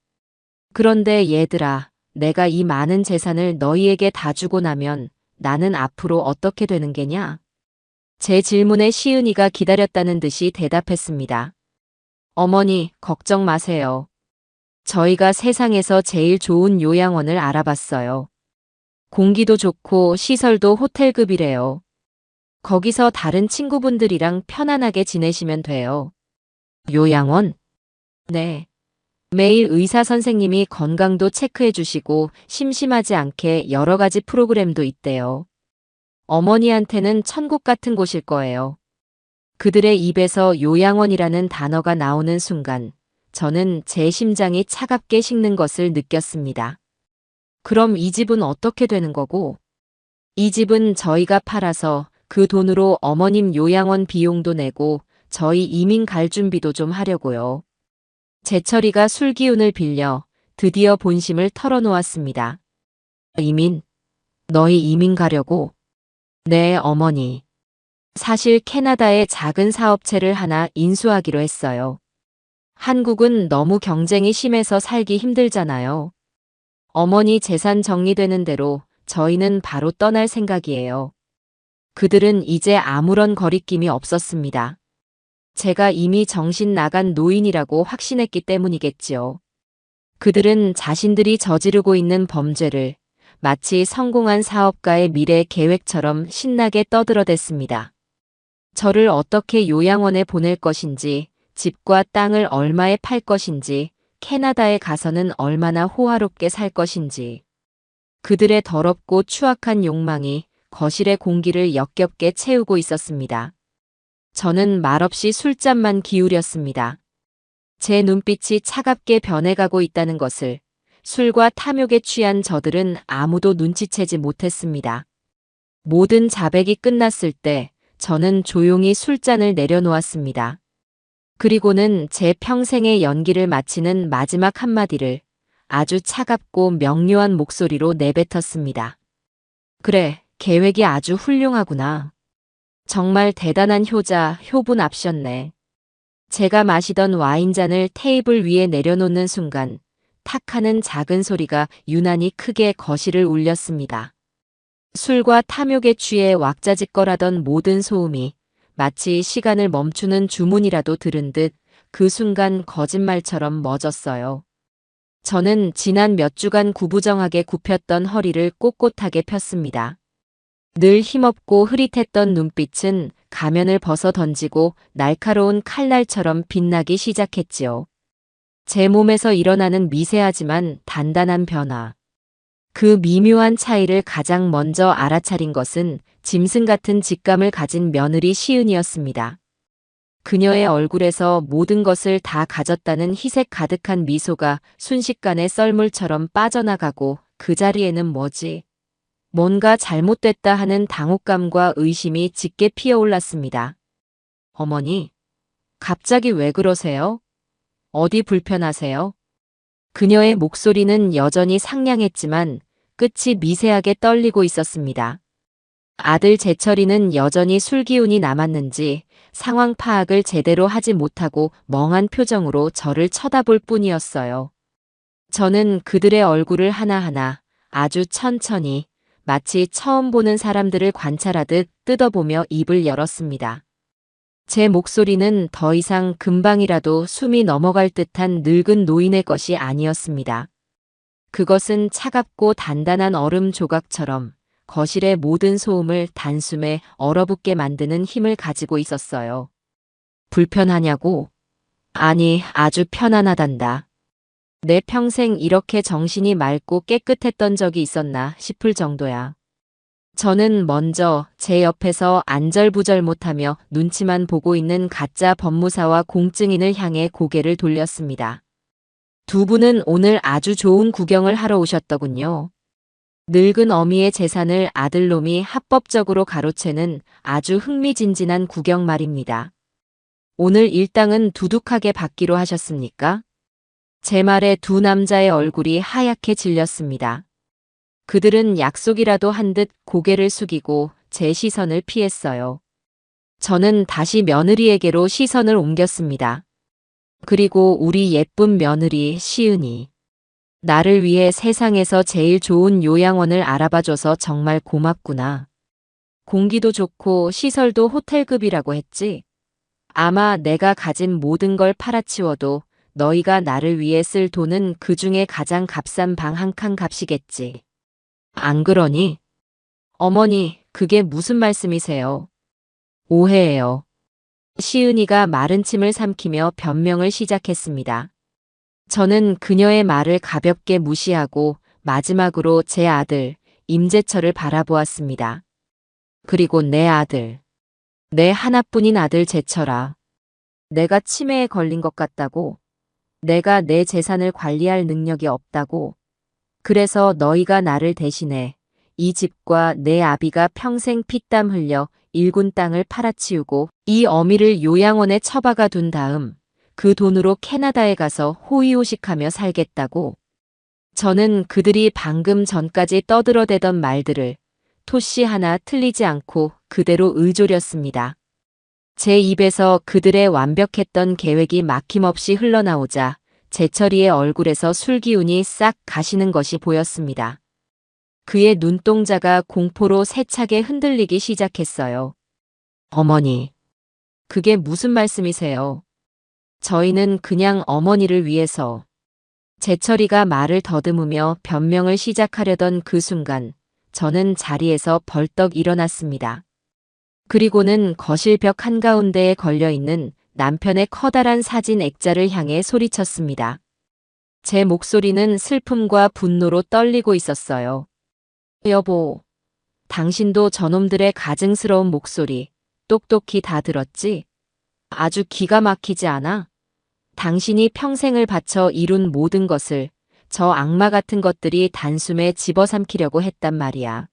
그런데 얘들아, 내가 이 많은 재산을 너희에게 다 주고 나면 나는 앞으로 어떻게 되는 게냐? 제 질문에 시은이가 기다렸다는 듯이 대답했습니다. 어머니, 걱정 마세요. 저희가 세상에서 제일 좋은 요양원을 알아봤어요. 공기도 좋고 시설도 호텔급이래요. 거기서 다른 친구분들이랑 편안하게 지내시면 돼요. 요양원? 네. 매일 의사 선생님이 건강도 체크해 주시고 심심하지 않게 여러 가지 프로그램도 있대요. 어머니한테는 천국 같은 곳일 거예요. 그들의 입에서 요양원이라는 단어가 나오는 순간 저는 제 심장이 차갑게 식는 것을 느꼈습니다. 그럼 이 집은 어떻게 되는 거고? 이 집은 저희가 팔아서 그 돈으로 어머님 요양원 비용도 내고 저희 이민 갈 준비도 좀 하려고요. 제철이가 술 기운을 빌려 드디어 본심을 털어놓았습니다. 이민? 너희 이민 가려고? 네, 어머니. 사실 캐나다에 작은 사업체를 하나 인수하기로 했어요. 한국은 너무 경쟁이 심해서 살기 힘들잖아요. 어머니 재산 정리되는 대로 저희는 바로 떠날 생각이에요. 그들은 이제 아무런 거리낌이 없었습니다. 제가 이미 정신 나간 노인이라고 확신했기 때문이겠지요. 그들은 자신들이 저지르고 있는 범죄를 마치 성공한 사업가의 미래 계획처럼 신나게 떠들어댔습니다. 저를 어떻게 요양원에 보낼 것인지, 집과 땅을 얼마에 팔 것인지, 캐나다에 가서는 얼마나 호화롭게 살 것인지. 그들의 더럽고 추악한 욕망이 거실의 공기를 역겹게 채우고 있었습니다. 저는 말없이 술잔만 기울였습니다. 제 눈빛이 차갑게 변해가고 있다는 것을 술과 탐욕에 취한 저들은 아무도 눈치채지 못했습니다. 모든 자백이 끝났을 때 저는 조용히 술잔을 내려놓았습니다. 그리고는 제 평생의 연기를 마치는 마지막 한마디를 아주 차갑고 명료한 목소리로 내뱉었습니다. 그래, 계획이 아주 훌륭하구나. 정말 대단한 효자, 효부납셨네. 제가 마시던 와인잔을 테이블 위에 내려놓는 순간 탁 하는 작은 소리가 유난히 크게 거실을 울렸습니다. 술과 탐욕에 취해 왁자지껄하던 모든 소음이 마치 시간을 멈추는 주문이라도 들은 듯 그 순간 거짓말처럼 멎었어요. 저는 지난 몇 주간 구부정하게 굽혔던 허리를 꼿꼿하게 폈습니다. 늘 힘없고 흐릿했던 눈빛은 가면을 벗어 던지고 날카로운 칼날처럼 빛나기 시작했지요. 제 몸에서 일어나는 미세하지만 단단한 변화. 그 미묘한 차이를 가장 먼저 알아차린 것은 짐승 같은 직감을 가진 며느리 시은이었습니다. 그녀의 얼굴에서 모든 것을 다 가졌다는 희색 가득한 미소가 순식간에 썰물처럼 빠져나가고 그 자리에는 뭐지? 뭔가 잘못됐다 하는 당혹감과 의심이 짙게 피어올랐습니다. 어머니, 갑자기 왜 그러세요? 어디 불편하세요? 그녀의 목소리는 여전히 상냥했지만 끝이 미세하게 떨리고 있었습니다. 아들 제철이는 여전히 술기운이 남았는지 상황 파악을 제대로 하지 못하고 멍한 표정으로 저를 쳐다볼 뿐이었어요. 저는 그들의 얼굴을 하나하나 아주 천천히 마치 처음 보는 사람들을 관찰하듯 뜯어보며 입을 열었습니다. 제 목소리는 더 이상 금방이라도 숨이 넘어갈 듯한 늙은 노인의 것이 아니었습니다. 그것은 차갑고 단단한 얼음 조각처럼 거실의 모든 소음을 단숨에 얼어붙게 만드는 힘을 가지고 있었어요. 불편하냐고? 아니, 아주 편안하단다. 내 평생 이렇게 정신이 맑고 깨끗했던 적이 있었나 싶을 정도야. 저는 먼저 제 옆에서 안절부절 못하며 눈치만 보고 있는 가짜 법무사와 공증인을 향해 고개를 돌렸습니다. 두 분은 오늘 아주 좋은 구경을 하러 오셨더군요. 늙은 어미의 재산을 아들놈이 합법적으로 가로채는 아주 흥미진진한 구경 말입니다. 오늘 일당은 두둑하게 받기로 하셨습니까? 제 말에 두 남자의 얼굴이 하얗게 질렸습니다. 그들은 약속이라도 한 듯 고개를 숙이고 제 시선을 피했어요. 저는 다시 며느리에게로 시선을 옮겼습니다. 그리고 우리 예쁜 며느리 시은이. 나를 위해 세상에서 제일 좋은 요양원을 알아봐줘서 정말 고맙구나. 공기도 좋고 시설도 호텔급이라고 했지. 아마 내가 가진 모든 걸 팔아치워도 너희가 나를 위해 쓸 돈은 그 중에 가장 값싼 방 한 칸 값이겠지. 안 그러니? 어머니, 그게 무슨 말씀이세요? 오해예요. 시은이가 마른 침을 삼키며 변명을 시작했습니다. 저는 그녀의 말을 가볍게 무시하고 마지막으로 제 아들, 임재철을 바라보았습니다. 그리고 내 아들. 내 하나뿐인 아들 재철아. 내가 치매에 걸린 것 같다고. 내가 내 재산을 관리할 능력이 없다고. 그래서 너희가 나를 대신해 이 집과 내 아비가 평생 피땀 흘려 일군 땅을 팔아치우고 이 어미를 요양원에 처박아 둔 다음 그 돈으로 캐나다에 가서 호의호식하며 살겠다고. 저는 그들이 방금 전까지 떠들어대던 말들을 토씨 하나 틀리지 않고 그대로 의조렸습니다. 제 입에서 그들의 완벽했던 계획이 막힘없이 흘러나오자 재철이의 얼굴에서 술기운이 싹 가시는 것이 보였습니다. 그의 눈동자가 공포로 세차게 흔들리기 시작했어요. 어머니, 그게 무슨 말씀이세요? 저희는 그냥 어머니를 위해서. 재철이가 말을 더듬으며 변명을 시작하려던 그 순간 저는 자리에서 벌떡 일어났습니다. 그리고는 거실 벽 한가운데에 걸려있는 남편의 커다란 사진 액자를 향해 소리쳤습니다. 제 목소리는 슬픔과 분노로 떨리고 있었어요. 여보, 당신도 저놈들의 가증스러운 목소리 똑똑히 다 들었지? 아주 기가 막히지 않아? 당신이 평생을 바쳐 이룬 모든 것을 저 악마 같은 것들이 단숨에 집어삼키려고 했단 말이야.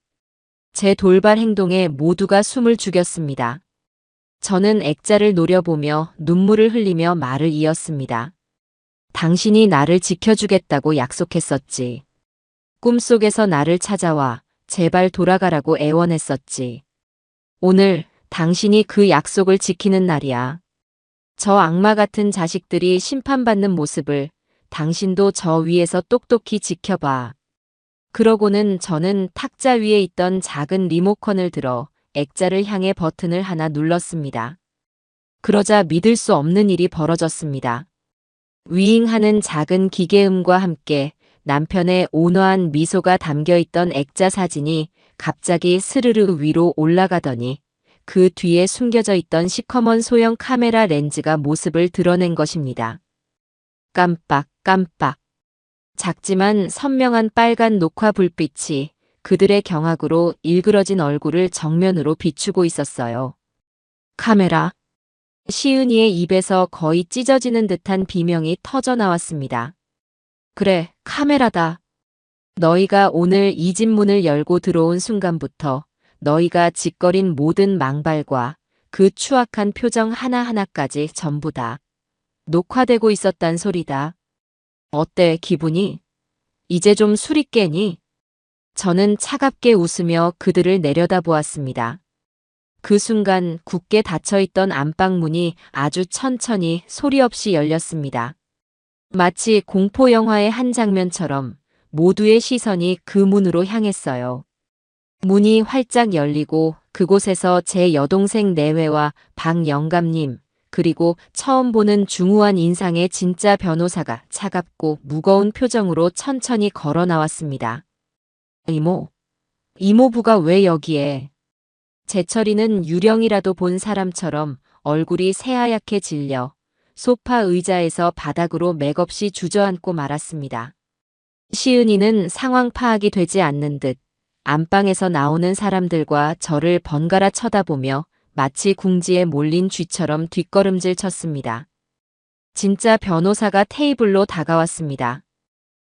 제 돌발 행동에 모두가 숨을 죽였습니다. 저는 액자를 노려보며 눈물을 흘리며 말을 이었습니다. 당신이 나를 지켜주겠다고 약속했었지. 꿈속에서 나를 찾아와 제발 돌아가라고 애원했었지. 오늘 당신이 그 약속을 지키는 날이야. 저 악마 같은 자식들이 심판받는 모습을 당신도 저 위에서 똑똑히 지켜봐. 그러고는 저는 탁자 위에 있던 작은 리모컨을 들어 액자를 향해 버튼을 하나 눌렀습니다. 그러자 믿을 수 없는 일이 벌어졌습니다. 윙하는 작은 기계음과 함께 남편의 온화한 미소가 담겨있던 액자 사진이 갑자기 스르르 위로 올라가더니 그 뒤에 숨겨져 있던 시커먼 소형 카메라 렌즈가 모습을 드러낸 것입니다. 깜빡. 작지만 선명한 빨간 녹화 불빛이 그들의 경악으로 일그러진 얼굴을 정면으로 비추고 있었어요. 카메라. 시은이의 입에서 거의 찢어지는 듯한 비명이 터져 나왔습니다. 그래, 카메라다. 너희가 오늘 이 집 문을 열고 들어온 순간부터 너희가 짓거린 모든 망발과 그 추악한 표정 하나하나까지 전부 다 녹화되고 있었단 소리다. 어때, 기분이? 이제 좀 술이 깨니? 저는 차갑게 웃으며 그들을 내려다보았습니다. 그 순간 굳게 닫혀있던 안방문이 아주 천천히 소리 없이 열렸습니다. 마치 공포영화의 한 장면처럼 모두의 시선이 그 문으로 향했어요. 문이 활짝 열리고 그곳에서 제 여동생 내외와 박 영감님, 그리고 처음 보는 중후한 인상의 진짜 변호사가 차갑고 무거운 표정으로 천천히 걸어 나왔습니다. 이모부가 왜 여기에? 재철이는 유령이라도 본 사람처럼 얼굴이 새하얗게 질려 소파 의자에서 바닥으로 맥없이 주저앉고 말았습니다. 시은이는 상황 파악이 되지 않는 듯 안방에서 나오는 사람들과 저를 번갈아 쳐다보며 마치 궁지에 몰린 쥐처럼 뒷걸음질 쳤습니다. 진짜 변호사가 테이블로 다가왔습니다.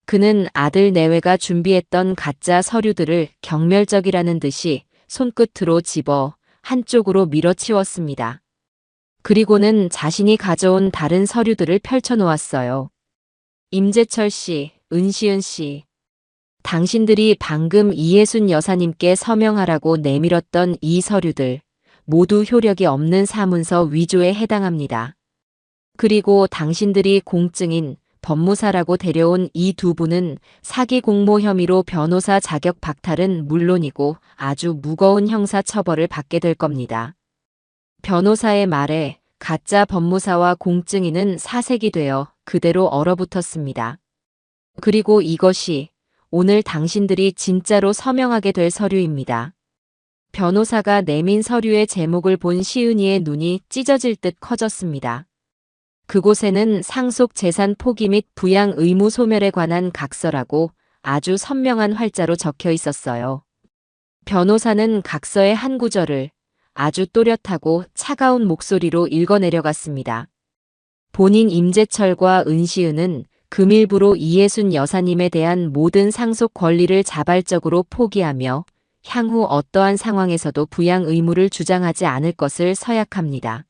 그는 아들 내외가 준비했던 가짜 서류들을 경멸적이라는 듯이 손끝으로 집어 한쪽으로 밀어치웠습니다. 그리고는 자신이 가져온 다른 서류들을 펼쳐놓았어요. 임재철 씨, 은시은 씨. 당신들이 방금 이예순 여사님께 서명하라고 내밀었던 이 서류들 모두 효력이 없는 사문서 위조에 해당합니다. 그리고 당신들이 공증인 법무사라고 데려온 이 두 분은 사기 공모 혐의로 변호사 자격 박탈은 물론이고 아주 무거운 형사 처벌을 받게 될 겁니다. 변호사의 말에 가짜 법무사와 공증인은 사색이 되어 그대로 얼어붙었습니다. 그리고 이것이 오늘 당신들이 진짜로 서명하게 될 서류입니다. 변호사가 내민 서류의 제목을 본 시은이의 눈이 찢어질 듯 커졌습니다. 그곳에는 상속 재산 포기 및 부양 의무 소멸에 관한 각서라고 아주 선명한 활자로 적혀 있었어요. 변호사는 각서의 한 구절을 아주 또렷하고 차가운 목소리로 읽어내려갔습니다. 본인 임재철과 은시은은 금일부로 이예순 여사님에 대한 모든 상속 권리를 자발적으로 포기하며 향후 어떠한 상황에서도 부양 의무를 주장하지 않을 것을 서약합니다.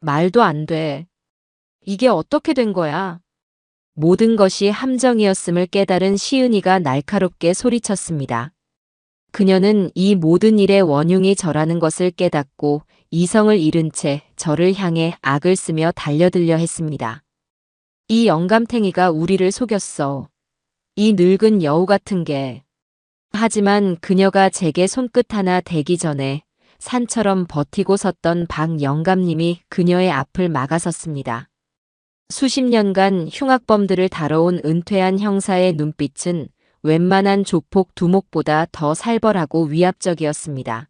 말도 안 돼. 이게 어떻게 된 거야? 모든 것이 함정이었음을 깨달은 시은이가 날카롭게 소리쳤습니다. 그녀는 이 모든 일의 원흉이 저라는 것을 깨닫고 이성을 잃은 채 저를 향해 악을 쓰며 달려들려 했습니다. 이 영감탱이가 우리를 속였어. 이 늙은 여우 같은 게. 하지만 그녀가 제게 손끝 하나 대기 전에 산처럼 버티고 섰던 박 영감님이 그녀의 앞을 막아섰습니다. 수십 년간 흉악범들을 다뤄온 은퇴한 형사의 눈빛은 웬만한 조폭 두목보다 더 살벌하고 위압적이었습니다.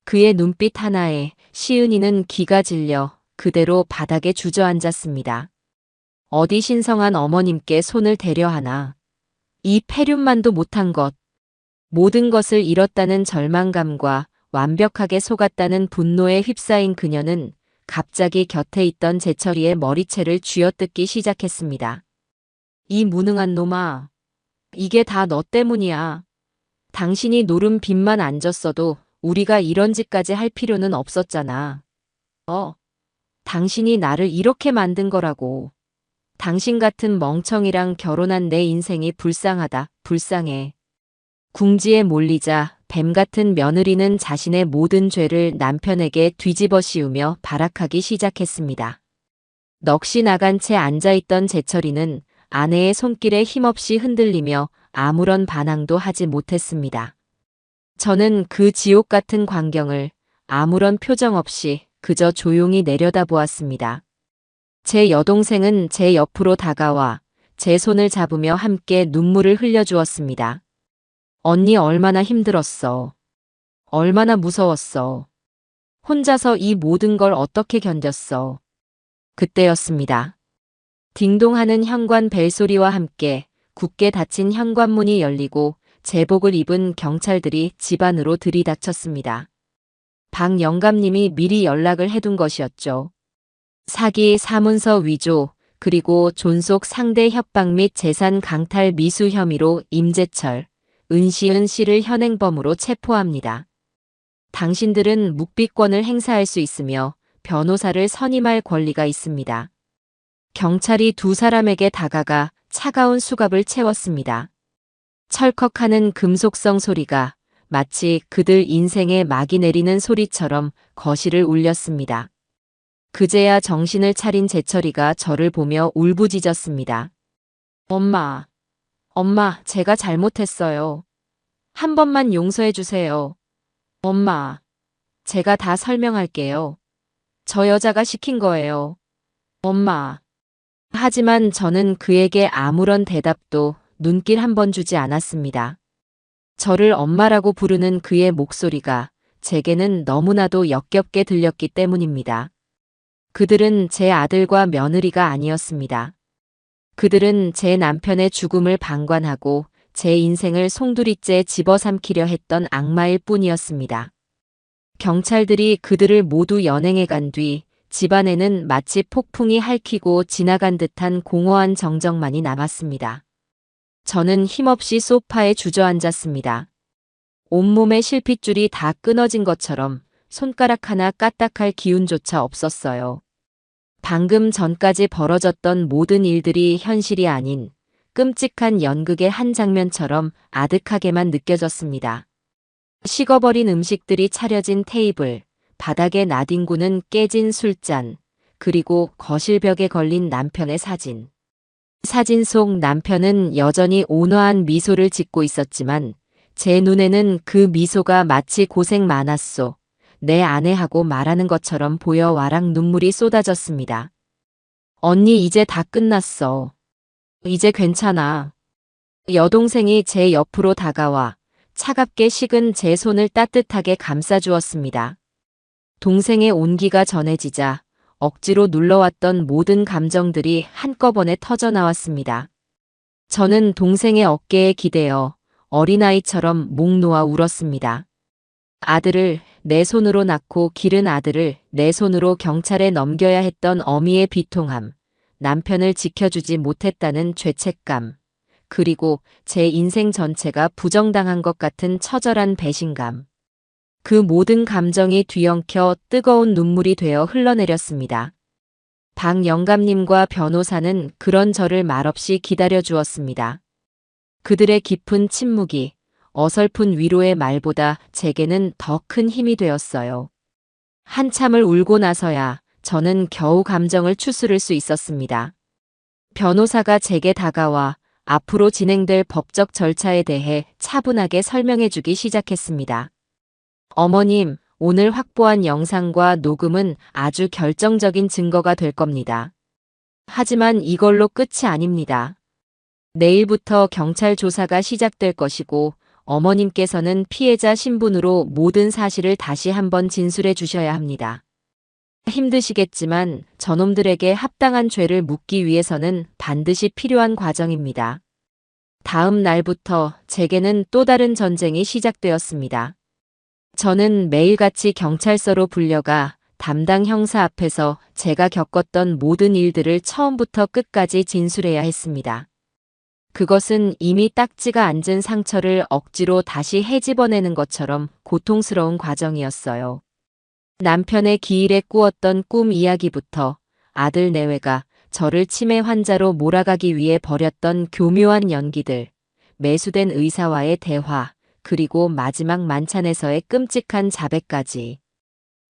그의 눈빛 하나에 시은이는 기가 질려 그대로 바닥에 주저앉았습니다. 어디 신성한 어머님께 손을 대려 하나. 이 폐륜만도 못한 것. 모든 것을 잃었다는 절망감과 완벽하게 속았다는 분노에 휩싸인 그녀는 갑자기 곁에 있던 제철이의 머리채를 쥐어뜯기 시작했습니다. 이 무능한 놈아. 이게 다 너 때문이야. 당신이 노른 빚만 안 졌어도 우리가 이런 짓까지 할 필요는 없었잖아. 당신이 나를 이렇게 만든 거라고. 당신 같은 멍청이랑 결혼한 내 인생이 불쌍하다, 불쌍해. 궁지에 몰리자 뱀 같은 며느리는 자신의 모든 죄를 남편에게 뒤집어 씌우며 발악하기 시작했습니다. 넋이 나간 채 앉아있던 제철이는 아내의 손길에 힘없이 흔들리며 아무런 반항도 하지 못했습니다. 저는 그 지옥 같은 광경을 아무런 표정 없이 그저 조용히 내려다보았습니다. 제 여동생은 제 옆으로 다가와 제 손을 잡으며 함께 눈물을 흘려주었습니다. 언니 얼마나 힘들었어. 얼마나 무서웠어. 혼자서 이 모든 걸 어떻게 견뎠어. 그때였습니다. 딩동하는 현관 벨소리와 함께 굳게 닫힌 현관문이 열리고 제복을 입은 경찰들이 집 안으로 들이닥쳤습니다. 박 영감님이 미리 연락을 해둔 것이었죠. 사기, 사문서 위조, 그리고 존속 상대 협박 및 재산 강탈 미수 혐의로 임재철, 은시은 씨를 현행범으로 체포합니다. 당신들은 묵비권을 행사할 수 있으며 변호사를 선임할 권리가 있습니다. 경찰이 두 사람에게 다가가 차가운 수갑을 채웠습니다. 철컥하는 금속성 소리가 마치 그들 인생에 막이 내리는 소리처럼 거실을 울렸습니다. 그제야 정신을 차린 제철이가 저를 보며 울부짖었습니다. 엄마, 제가 잘못했어요. 한 번만 용서해 주세요. 엄마, 제가 다 설명할게요. 저 여자가 시킨 거예요. 엄마. 하지만 저는 그에게 아무런 대답도 눈길 한 번 주지 않았습니다. 저를 엄마라고 부르는 그의 목소리가 제게는 너무나도 역겹게 들렸기 때문입니다. 그들은 제 아들과 며느리가 아니었습니다. 그들은 제 남편의 죽음을 방관하고 제 인생을 송두리째 집어삼키려 했던 악마일 뿐이었습니다. 경찰들이 그들을 모두 연행해 간 뒤 집안에는 마치 폭풍이 핥히고 지나간 듯한 공허한 정적만이 남았습니다. 저는 힘없이 소파에 주저앉았습니다. 온몸의 실핏줄이 다 끊어진 것처럼 손가락 하나 까딱할 기운조차 없었어요. 방금 전까지 벌어졌던 모든 일들이 현실이 아닌 끔찍한 연극의 한 장면처럼 아득하게만 느껴졌습니다. 식어버린 음식들이 차려진 테이블, 바닥에 나뒹구는 깨진 술잔, 그리고 거실 벽에 걸린 남편의 사진. 사진 속 남편은 여전히 온화한 미소를 짓고 있었지만 제 눈에는 그 미소가 마치 고생 많았소, 내 아내하고 말하는 것처럼 보여 와락 눈물이 쏟아졌습니다. 언니 이제 다 끝났어. 이제 괜찮아. 여동생이 제 옆으로 다가와 차갑게 식은 제 손을 따뜻하게 감싸주었습니다. 동생의 온기가 전해지자 억지로 눌러왔던 모든 감정들이 한꺼번에 터져나왔습니다. 저는 동생의 어깨에 기대어 어린아이처럼 목 놓아 울었습니다. 아들을 내 손으로 낳고 기른 아들을 내 손으로 경찰에 넘겨야 했던 어미의 비통함, 남편을 지켜주지 못했다는 죄책감, 그리고 제 인생 전체가 부정당한 것 같은 처절한 배신감. 그 모든 감정이 뒤엉켜 뜨거운 눈물이 되어 흘러내렸습니다. 박 영감님과 변호사는 그런 저를 말없이 기다려 주었습니다. 그들의 깊은 침묵이 어설픈 위로의 말보다 제게는 더 큰 힘이 되었어요. 한참을 울고 나서야 저는 겨우 감정을 추스를 수 있었습니다. 변호사가 제게 다가와 앞으로 진행될 법적 절차에 대해 차분하게 설명해 주기 시작했습니다. 어머님, 오늘 확보한 영상과 녹음은 아주 결정적인 증거가 될 겁니다. 하지만 이걸로 끝이 아닙니다. 내일부터 경찰 조사가 시작될 것이고 어머님께서는 피해자 신분으로 모든 사실을 다시 한번 진술해 주셔야 합니다. 힘드시겠지만 저놈들에게 합당한 죄를 묻기 위해서는 반드시 필요한 과정입니다. 다음 날부터 제게는 또 다른 전쟁이 시작되었습니다. 저는 매일같이 경찰서로 불려가 담당 형사 앞에서 제가 겪었던 모든 일들을 처음부터 끝까지 진술해야 했습니다. 그것은 이미 딱지가 앉은 상처를 억지로 다시 헤집어내는 것처럼 고통스러운 과정이었어요. 남편의 기일에 꾸었던 꿈 이야기부터 아들 내외가 저를 치매 환자로 몰아가기 위해 벌였던 교묘한 연기들, 매수된 의사와의 대화, 그리고 마지막 만찬에서의 끔찍한 자백까지.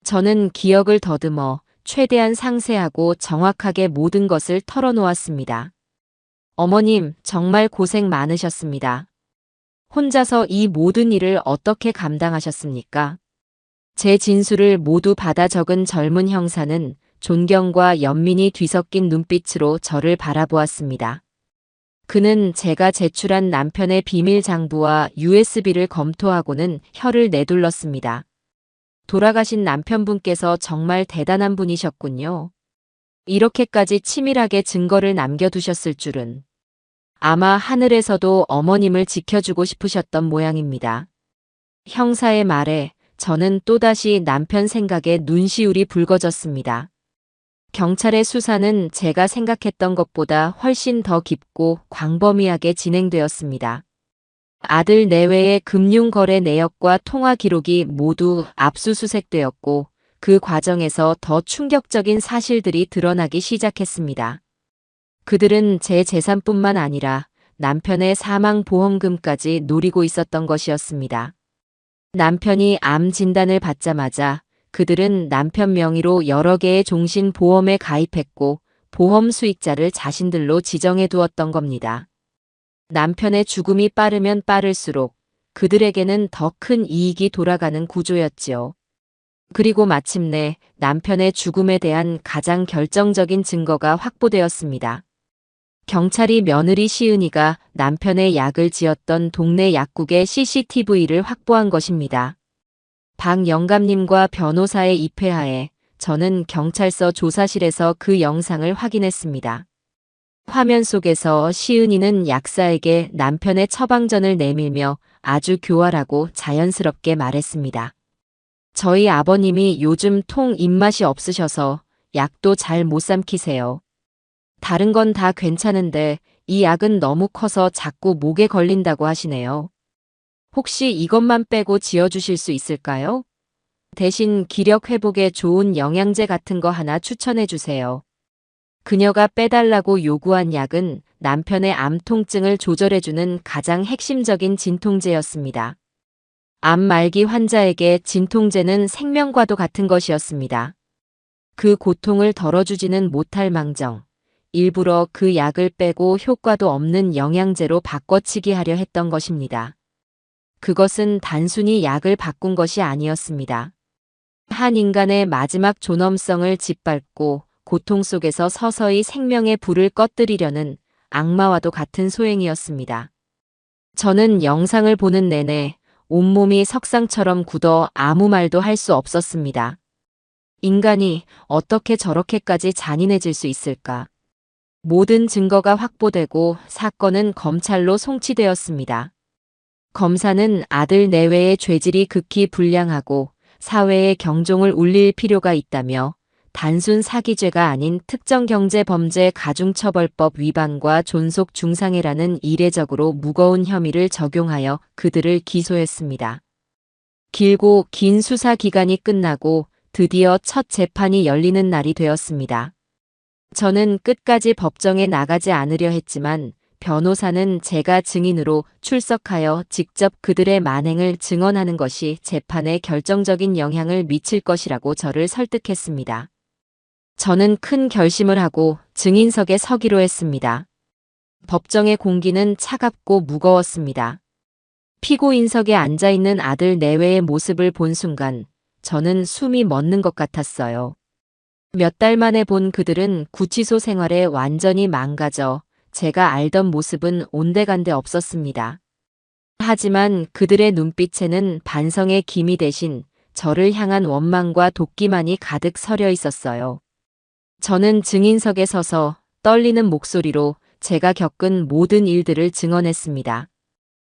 저는 기억을 더듬어 최대한 상세하고 정확하게 모든 것을 털어놓았습니다. 어머님, 정말 고생 많으셨습니다. 혼자서 이 모든 일을 어떻게 감당하셨습니까? 제 진술을 모두 받아 적은 젊은 형사는 존경과 연민이 뒤섞인 눈빛으로 저를 바라보았습니다. 그는 제가 제출한 남편의 비밀 장부와 USB를 검토하고는 혀를 내둘렀습니다. 돌아가신 남편분께서 정말 대단한 분이셨군요. 이렇게까지 치밀하게 증거를 남겨두셨을 줄은. 아마 하늘에서도 어머님을 지켜주고 싶으셨던 모양입니다. 형사의 말에 저는 또다시 남편 생각에 눈시울이 붉어졌습니다. 경찰의 수사는 제가 생각했던 것보다 훨씬 더 깊고 광범위하게 진행되었습니다. 아들 내외의 금융거래 내역과 통화 기록이 모두 압수수색되었고 그 과정에서 더 충격적인 사실들이 드러나기 시작했습니다. 그들은 제 재산뿐만 아니라 남편의 사망보험금까지 노리고 있었던 것이었습니다. 남편이 암 진단을 받자마자 그들은 남편 명의로 여러 개의 종신보험에 가입했고 보험 수익자를 자신들로 지정해 두었던 겁니다. 남편의 죽음이 빠르면 빠를수록 그들에게는 더 큰 이익이 돌아가는 구조였지요. 그리고 마침내 남편의 죽음에 대한 가장 결정적인 증거가 확보되었습니다. 경찰이 며느리 시은이가 남편의 약을 지었던 동네 약국의 CCTV를 확보한 것입니다. 박 영감님과 변호사의 입회하에 저는 경찰서 조사실에서 그 영상을 확인했습니다. 화면 속에서 시은이는 약사에게 남편의 처방전을 내밀며 아주 교활하고 자연스럽게 말했습니다. 저희 아버님이 요즘 통 입맛이 없으셔서 약도 잘 못 삼키세요. 다른 건 다 괜찮은데 이 약은 너무 커서 자꾸 목에 걸린다고 하시네요. 혹시 이것만 빼고 지어주실 수 있을까요? 대신 기력 회복에 좋은 영양제 같은 거 하나 추천해 주세요. 그녀가 빼달라고 요구한 약은 남편의 암 통증을 조절해주는 가장 핵심적인 진통제였습니다. 암 말기 환자에게 진통제는 생명과도 같은 것이었습니다. 그 고통을 덜어주지는 못할 망정, 일부러 그 약을 빼고 효과도 없는 영양제로 바꿔치기 하려 했던 것입니다. 그것은 단순히 약을 바꾼 것이 아니었습니다. 한 인간의 마지막 존엄성을 짓밟고 고통 속에서 서서히 생명의 불을 꺼뜨리려는 악마와도 같은 소행이었습니다. 저는 영상을 보는 내내 온몸이 석상처럼 굳어 아무 말도 할 수 없었습니다. 인간이 어떻게 저렇게까지 잔인해질 수 있을까? 모든 증거가 확보되고 사건은 검찰로 송치되었습니다. 검사는 아들 내외의 죄질이 극히 불량하고 사회에 경종을 울릴 필요가 있다며 단순 사기죄가 아닌 특정경제범죄 가중처벌법 위반과 존속 중상해라는 이례적으로 무거운 혐의를 적용하여 그들을 기소했습니다. 길고 긴 수사 기간이 끝나고 드디어 첫 재판이 열리는 날이 되었습니다. 저는 끝까지 법정에 나가지 않으려 했지만 변호사는 제가 증인으로 출석하여 직접 그들의 만행을 증언하는 것이 재판에 결정적인 영향을 미칠 것이라고 저를 설득했습니다. 저는 큰 결심을 하고 증인석에 서기로 했습니다. 법정의 공기는 차갑고 무거웠습니다. 피고인석에 앉아있는 아들 내외의 모습을 본 순간 저는 숨이 멎는 것 같았어요. 몇 달 만에 본 그들은 구치소 생활에 완전히 망가져 제가 알던 모습은 온데간데 없었습니다. 하지만 그들의 눈빛에는 반성의 기미 대신 저를 향한 원망과 도끼만이 가득 서려 있었어요. 저는 증인석에 서서 떨리는 목소리로 제가 겪은 모든 일들을 증언했습니다.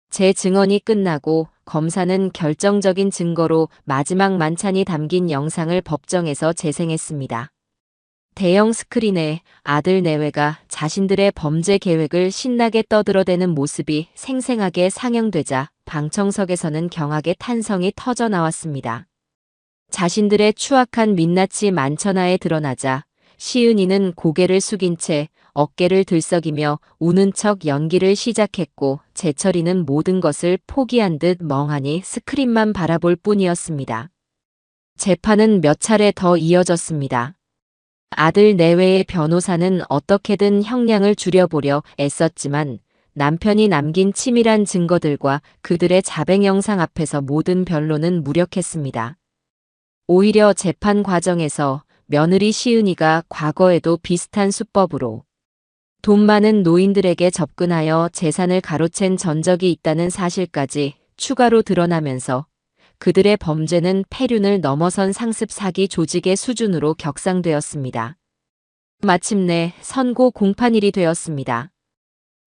제 증언이 끝나고 검사는 결정적인 증거로 마지막 만찬이 담긴 영상을 법정에서 재생했습니다. 대형 스크린에 아들 내외가 자신들의 범죄 계획을 신나게 떠들어대는 모습이 생생하게 상영되자 방청석에서는 경악의 탄성이 터져 나왔습니다. 자신들의 추악한 민낯이 만천하에 드러나자 시은이는 고개를 숙인 채 어깨를 들썩이며 우는 척 연기를 시작했고 재철이는 모든 것을 포기한 듯 멍하니 스크린만 바라볼 뿐이었습니다. 재판은 몇 차례 더 이어졌습니다. 아들 내외의 변호사는 어떻게든 형량을 줄여보려 애썼지만 남편이 남긴 치밀한 증거들과 그들의 자백 영상 앞에서 모든 변론은 무력했습니다. 오히려 재판 과정에서 며느리 시은이가 과거에도 비슷한 수법으로 돈 많은 노인들에게 접근하여 재산을 가로챈 전적이 있다는 사실까지 추가로 드러나면서 그들의 범죄는 폐륜을 넘어선 상습 사기 조직의 수준으로 격상되었습니다. 마침내 선고 공판일이 되었습니다.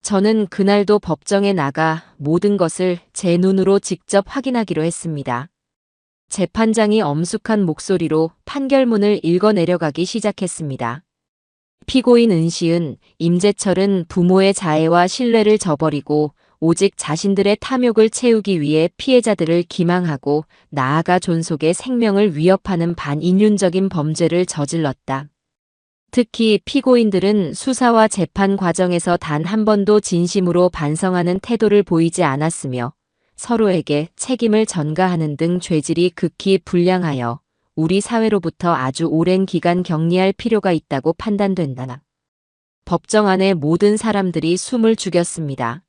저는 그날도 법정에 나가 모든 것을 제 눈으로 직접 확인하기로 했습니다. 재판장이 엄숙한 목소리로 판결문을 읽어내려가기 시작했습니다. 피고인 은시은, 임재철은 부모의 자애와 신뢰를 저버리고 오직 자신들의 탐욕을 채우기 위해 피해자들을 기망하고 나아가 존속의 생명을 위협하는 반인륜적인 범죄를 저질렀다. 특히 피고인들은 수사와 재판 과정에서 단 한 번도 진심으로 반성하는 태도를 보이지 않았으며 서로에게 책임을 전가하는 등 죄질이 극히 불량하여 우리 사회로부터 아주 오랜 기간 격리할 필요가 있다고 판단된다. 법정 안의 모든 사람들이 숨을 죽였습니다.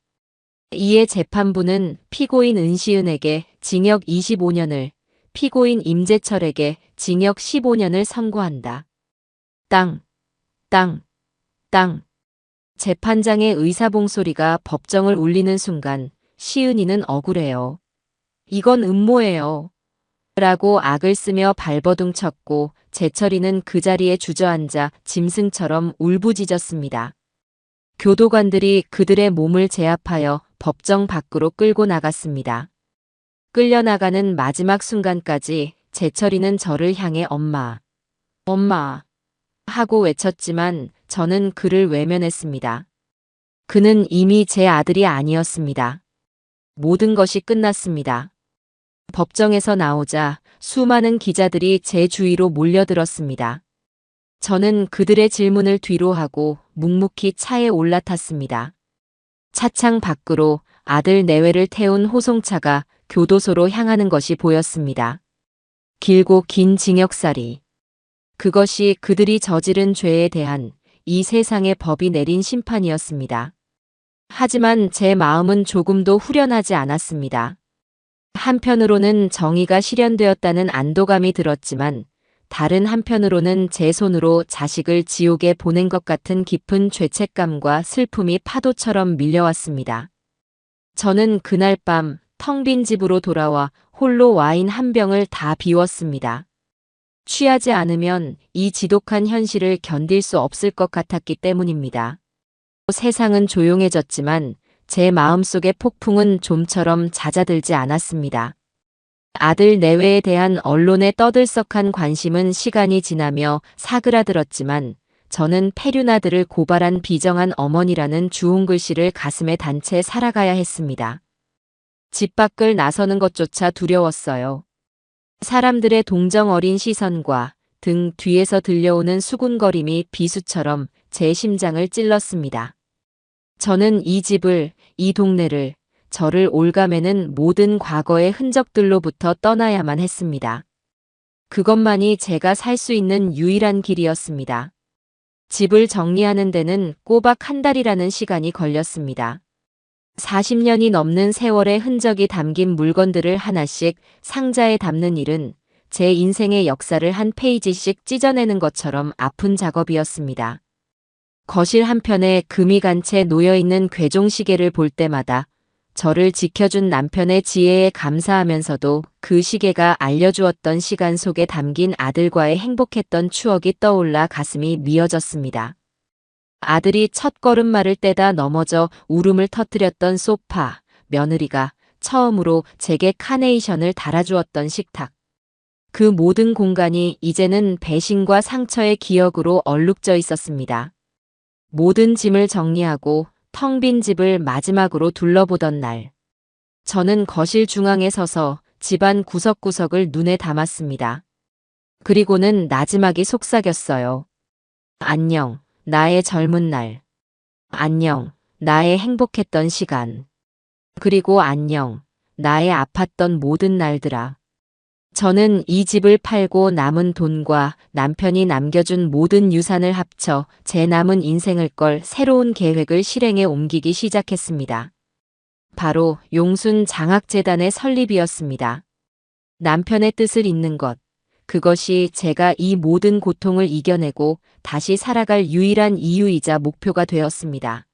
이에 재판부는 피고인 은시은에게 징역 25년을, 피고인 임재철에게 징역 15년을 선고한다. 땅, 땅, 땅. 재판장의 의사봉소리가 법정을 울리는 순간 시은이는 억울해요. 이건 음모예요. 라고 악을 쓰며 발버둥 쳤고 재철이는 그 자리에 주저앉아 짐승처럼 울부짖었습니다. 교도관들이 그들의 몸을 제압하여 법정 밖으로 끌고 나갔습니다. 끌려나가는 마지막 순간까지 재철이는 저를 향해 엄마, 엄마 하고 외쳤지만 저는 그를 외면했습니다. 그는 이미 제 아들이 아니었습니다. 모든 것이 끝났습니다. 법정에서 나오자 수많은 기자들이 제 주위로 몰려들었습니다. 저는 그들의 질문을 뒤로하고 묵묵히 차에 올라탔습니다. 차창 밖으로 아들 내외를 태운 호송차가 교도소로 향하는 것이 보였습니다. 길고 긴 징역살이. 그것이 그들이 저지른 죄에 대한 이 세상의 법이 내린 심판이었습니다. 하지만 제 마음은 조금도 후련하지 않았습니다. 한편으로는 정의가 실현되었다는 안도감이 들었지만 다른 한편으로는 제 손으로 자식을 지옥에 보낸 것 같은 깊은 죄책감과 슬픔이 파도처럼 밀려왔습니다. 저는 그날 밤 텅 빈 집으로 돌아와 홀로 와인 한 병을 다 비웠습니다. 취하지 않으면 이 지독한 현실을 견딜 수 없을 것 같았기 때문입니다. 세상은 조용해졌지만 제 마음속의 폭풍은 좀처럼 잦아들지 않았습니다. 아들 내외에 대한 언론의 떠들썩한 관심은 시간이 지나며 사그라들었지만 저는 페류나들을 고발한 비정한 어머니라는 주홍 글씨를 가슴에 단 채 살아가야 했습니다. 집 밖을 나서는 것조차 두려웠어요. 사람들의 동정 어린 시선과 등 뒤에서 들려오는 수군거림이 비수처럼 제 심장을 찔렀습니다. 저는 이 집을, 이 동네를, 저를 올가매는 모든 과거의 흔적들로부터 떠나야만 했습니다. 그것만이 제가 살 수 있는 유일한 길이었습니다. 집을 정리하는 데는 꼬박 한 달이라는 시간이 걸렸습니다. 40년이 넘는 세월의 흔적이 담긴 물건들을 하나씩 상자에 담는 일은 제 인생의 역사를 한 페이지씩 찢어내는 것처럼 아픈 작업이었습니다. 거실 한편에 금이 간 채 놓여있는 괴종시계를 볼 때마다 저를 지켜준 남편의 지혜에 감사하면서도 그 시계가 알려주었던 시간 속에 담긴 아들과의 행복했던 추억이 떠올라 가슴이 미어졌습니다. 아들이 첫 걸음마를 떼다 넘어져 울음을 터뜨렸던 소파, 며느리가 처음으로 제게 카네이션을 달아주었던 식탁. 그 모든 공간이 이제는 배신과 상처의 기억으로 얼룩져 있었습니다. 모든 짐을 정리하고 텅 빈 집을 마지막으로 둘러보던 날. 저는 거실 중앙에 서서 집안 구석구석을 눈에 담았습니다. 그리고는 나지막이 속삭였어요. 안녕, 나의 젊은 날. 안녕, 나의 행복했던 시간. 그리고 안녕, 나의 아팠던 모든 날들아. 저는 이 집을 팔고 남은 돈과 남편이 남겨준 모든 유산을 합쳐 제 남은 인생을 걸 새로운 계획을 실행에 옮기기 시작했습니다. 바로 용순 장학재단의 설립이었습니다. 남편의 뜻을 잇는 것, 그것이 제가 이 모든 고통을 이겨내고 다시 살아갈 유일한 이유이자 목표가 되었습니다.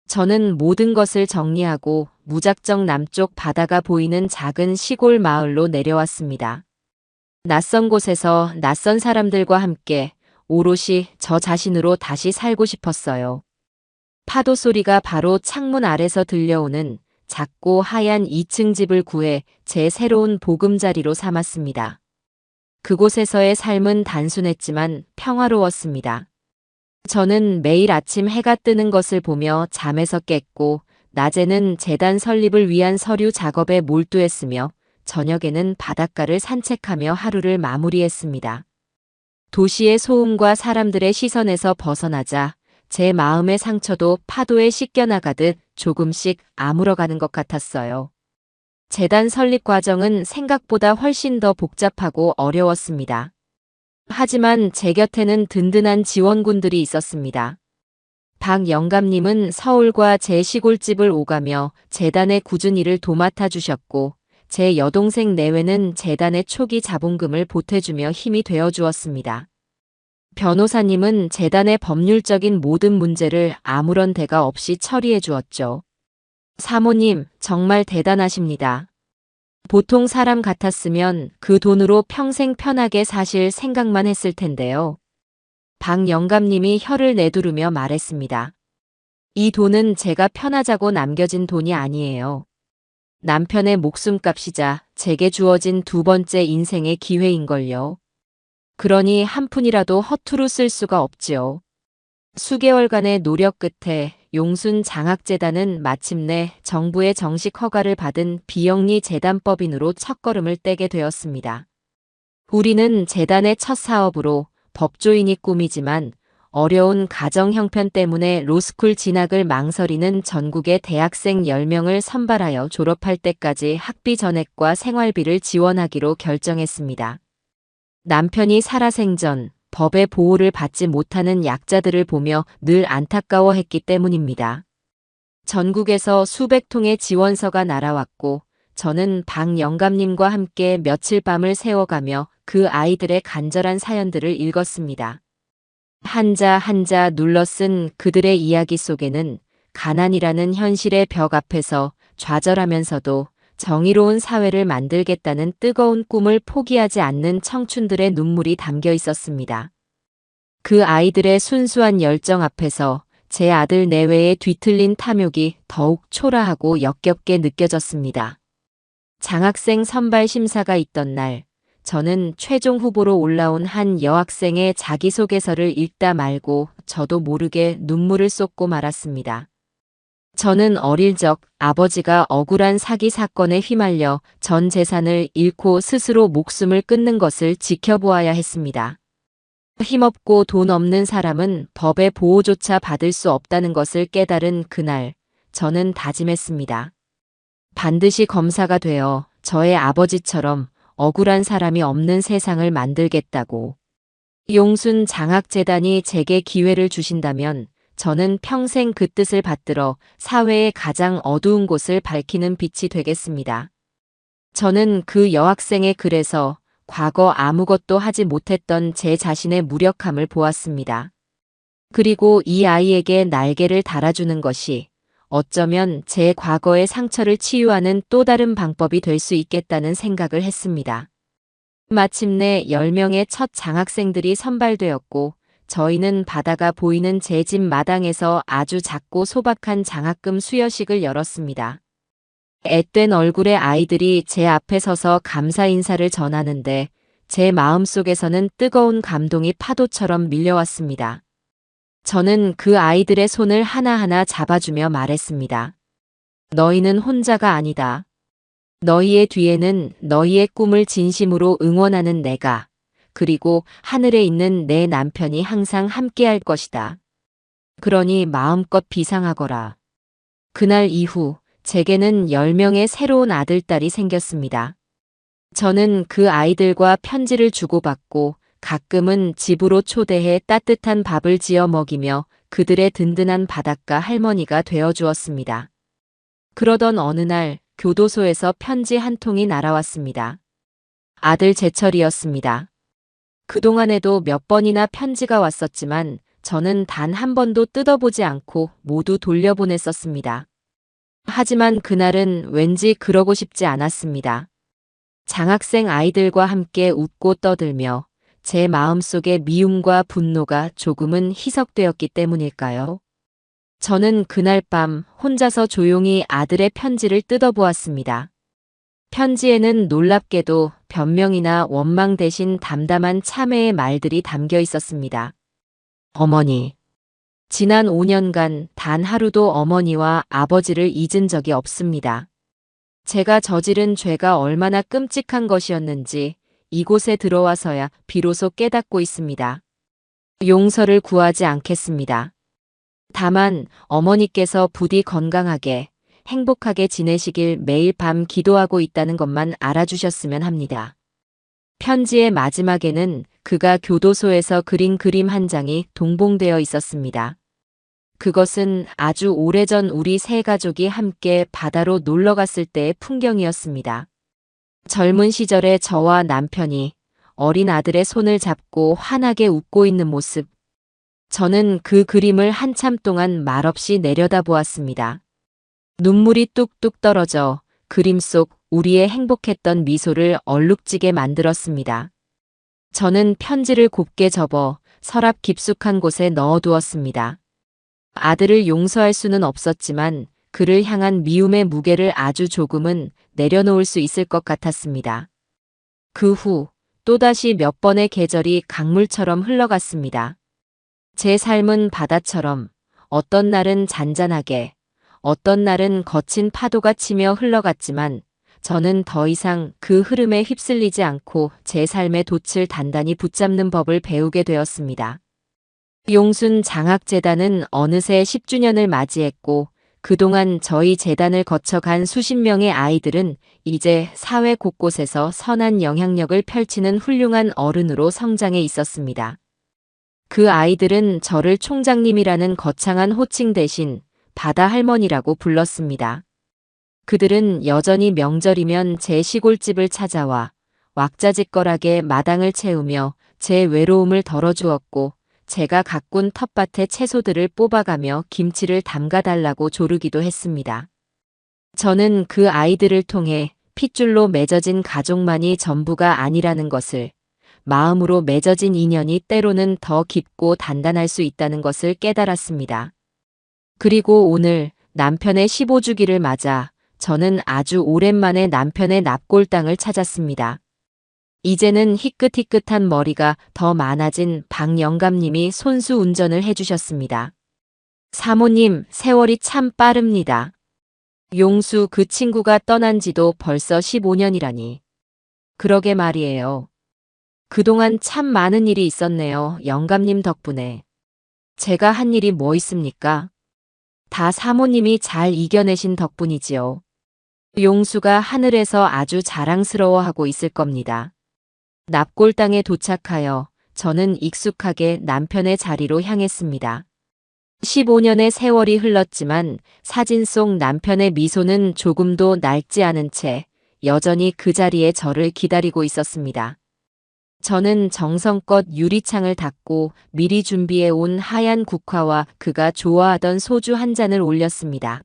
저는 모든 것을 정리하고 무작정 남쪽 바다가 보이는 작은 시골 마을로 내려왔습니다. 낯선 곳에서 낯선 사람들과 함께 오롯이 저 자신으로 다시 살고 싶었어요. 파도 소리가 바로 창문 아래서 들려오는 작고 하얀 2층 집을 구해 제 새로운 보금자리로 삼았습니다. 그곳에서의 삶은 단순했지만 평화로웠습니다. 저는 매일 아침 해가 뜨는 것을 보며 잠에서 깼고 낮에는 재단 설립을 위한 서류 작업에 몰두했으며 저녁에는 바닷가를 산책하며 하루를 마무리했습니다. 도시의 소음과 사람들의 시선에서 벗어나자 제 마음의 상처도 파도에 씻겨나가듯 조금씩 아물어가는 것 같았어요. 재단 설립 과정은 생각보다 훨씬 더 복잡하고 어려웠습니다. 하지만 제 곁에는 든든한 지원군들이 있었습니다. 박 영감님은 서울과 제 시골집을 오가며 재단의 꾸준히 일을 도맡아 주셨고 제 여동생 내외는 재단의 초기 자본금을 보태주며 힘이 되어 주었습니다. 변호사님은 재단의 법률적인 모든 문제를 아무런 대가 없이 처리해 주었죠. 사모님, 정말 대단하십니다. 보통 사람 같았으면 그 돈으로 평생 편하게 사실 생각만 했을 텐데요. 박 영감님이 혀를 내두르며 말했습니다. 이 돈은 제가 편하자고 남겨진 돈이 아니에요. 남편의 목숨값이자 제게 주어진 두 번째 인생의 기회인걸요. 그러니 한 푼이라도 허투루 쓸 수가 없지요. 수개월간의 노력 끝에 용순 장학재단은 마침내 정부의 정식 허가를 받은 비영리 재단법인으로 첫걸음을 떼게 되었습니다. 우리는 재단의 첫 사업으로 법조인이 꿈이지만 어려운 가정 형편 때문에 로스쿨 진학을 망설이는 전국의 대학생 10명을 선발하여 졸업할 때까지 학비 전액과 생활비를 지원하기로 결정했습니다. 남편이 살아생전 법의 보호를 받지 못하는 약자들을 보며 늘 안타까워했기 때문입니다. 전국에서 수백 통의 지원서가 날아왔고 저는 박 영감님과 함께 며칠 밤을 새워가며 그 아이들의 간절한 사연들을 읽었습니다. 한자 한자 눌러 쓴 그들의 이야기 속에는 가난이라는 현실의 벽 앞에서 좌절하면서도 정의로운 사회를 만들겠다는 뜨거운 꿈을 포기하지 않는 청춘들의 눈물이 담겨 있었습니다. 그 아이들의 순수한 열정 앞에서 제 아들 내외의 뒤틀린 탐욕이 더욱 초라하고 역겹게 느껴졌습니다. 장학생 선발 심사가 있던 날, 저는 최종 후보로 올라온 한 여학생의 자기소개서를 읽다 말고 저도 모르게 눈물을 쏟고 말았습니다. 저는 어릴 적 아버지가 억울한 사기 사건에 휘말려 전 재산을 잃고 스스로 목숨을 끊는 것을 지켜보아야 했습니다. 힘없고 돈 없는 사람은 법의 보호조차 받을 수 없다는 것을 깨달은 그날, 저는 다짐했습니다. 반드시 검사가 되어 저의 아버지처럼 억울한 사람이 없는 세상을 만들겠다고. 용순 장학재단이 제게 기회를 주신다면 저는 평생 그 뜻을 받들어 사회의 가장 어두운 곳을 밝히는 빛이 되겠습니다. 저는 그 여학생의 글에서 과거 아무것도 하지 못했던 제 자신의 무력함을 보았습니다. 그리고 이 아이에게 날개를 달아주는 것이 어쩌면 제 과거의 상처를 치유하는 또 다른 방법이 될 수 있겠다는 생각을 했습니다. 마침내 10명의 첫 장학생들이 선발되었고 저희는 바다가 보이는 제 집 마당에서 아주 작고 소박한 장학금 수여식을 열었습니다. 앳된 얼굴의 아이들이 제 앞에 서서 감사 인사를 전하는데 제 마음속에서는 뜨거운 감동이 파도처럼 밀려왔습니다. 저는 그 아이들의 손을 하나하나 잡아주며 말했습니다. 너희는 혼자가 아니다. 너희의 뒤에는 너희의 꿈을 진심으로 응원하는 내가, 그리고 하늘에 있는 내 남편이 항상 함께할 것이다. 그러니 마음껏 비상하거라. 그날 이후 제게는 10명의 새로운 아들딸이 생겼습니다. 저는 그 아이들과 편지를 주고받고 가끔은 집으로 초대해 따뜻한 밥을 지어 먹이며 그들의 든든한 바닷가 할머니가 되어주었습니다. 그러던 어느 날 교도소에서 편지 한 통이 날아왔습니다. 아들 제철이었습니다. 그동안에도 몇 번이나 편지가 왔었지만 저는 단 한 번도 뜯어보지 않고 모두 돌려보냈었습니다. 하지만 그날은 왠지 그러고 싶지 않았습니다. 장학생 아이들과 함께 웃고 떠들며 제 마음속의 미움과 분노가 조금은 희석되었기 때문일까요? 저는 그날 밤 혼자서 조용히 아들의 편지를 뜯어보았습니다. 편지에는 놀랍게도 변명이나 원망 대신 담담한 참회의 말들이 담겨 있었습니다. 어머니. 지난 5년간 단 하루도 어머니와 아버지를 잊은 적이 없습니다. 제가 저지른 죄가 얼마나 끔찍한 것이었는지 이곳에 들어와서야 비로소 깨닫고 있습니다. 용서를 구하지 않겠습니다. 다만 어머니께서 부디 건강하게 행복하게 지내시길 매일 밤 기도하고 있다는 것만 알아주셨으면 합니다. 편지의 마지막에는 그가 교도소에서 그린 그림 한 장이 동봉되어 있었습니다. 그것은 아주 오래전 우리 세 가족이 함께 바다로 놀러 갔을 때의 풍경이었습니다. 젊은 시절의 저와 남편이 어린 아들의 손을 잡고 환하게 웃고 있는 모습. 저는 그 그림을 한참 동안 말없이 내려다보았습니다. 눈물이 뚝뚝 떨어져 그림 속 우리의 행복했던 미소를 얼룩지게 만들었습니다. 저는 편지를 곱게 접어 서랍 깊숙한 곳에 넣어두었습니다. 아들을 용서할 수는 없었지만 그를 향한 미움의 무게를 아주 조금은 내려놓을 수 있을 것 같았습니다. 그 후 또다시 몇 번의 계절이 강물처럼 흘러갔습니다. 제 삶은 바다처럼 어떤 날은 잔잔하게, 어떤 날은 거친 파도가 치며 흘러갔지만 저는 더 이상 그 흐름에 휩쓸리지 않고 제 삶의 돛을 단단히 붙잡는 법을 배우게 되었습니다. 용순 장학재단은 어느새 10주년을 맞이했고 그동안 저희 재단을 거쳐간 수십 명의 아이들은 이제 사회 곳곳에서 선한 영향력을 펼치는 훌륭한 어른으로 성장해 있었습니다. 그 아이들은 저를 총장님이라는 거창한 호칭 대신 바다 할머니라고 불렀습니다. 그들은 여전히 명절이면 제 시골집을 찾아와 왁자지껄하게 마당을 채우며 제 외로움을 덜어주었고 제가 가꾼 텃밭의 채소들을 뽑아가며 김치를 담가달라고 조르기도 했습니다. 저는 그 아이들을 통해 핏줄로 맺어진 가족만이 전부가 아니라는 것을, 마음으로 맺어진 인연이 때로는 더 깊고 단단할 수 있다는 것을 깨달았습니다. 그리고 오늘 남편의 15주기를 맞아 저는 아주 오랜만에 남편의 납골당을 찾았습니다. 이제는 희끗희끗한 머리가 더 많아진 박영감님이 손수 운전을 해주셨습니다. 사모님, 세월이 참 빠릅니다. 용수 그 친구가 떠난 지도 벌써 15년이라니. 그러게 말이에요. 그동안 참 많은 일이 있었네요. 영감님 덕분에. 제가 한 일이 뭐 있습니까? 다 사모님이 잘 이겨내신 덕분이지요. 용수가 하늘에서 아주 자랑스러워하고 있을 겁니다. 납골당에 도착하여 저는 익숙하게 남편의 자리로 향했습니다. 15년의 세월이 흘렀지만 사진 속 남편의 미소는 조금도 낡지 않은 채 여전히 그 자리에 저를 기다리고 있었습니다. 저는 정성껏 유리창을 닫고 미리 준비해 온 하얀 국화와 그가 좋아하던 소주 한 잔을 올렸습니다.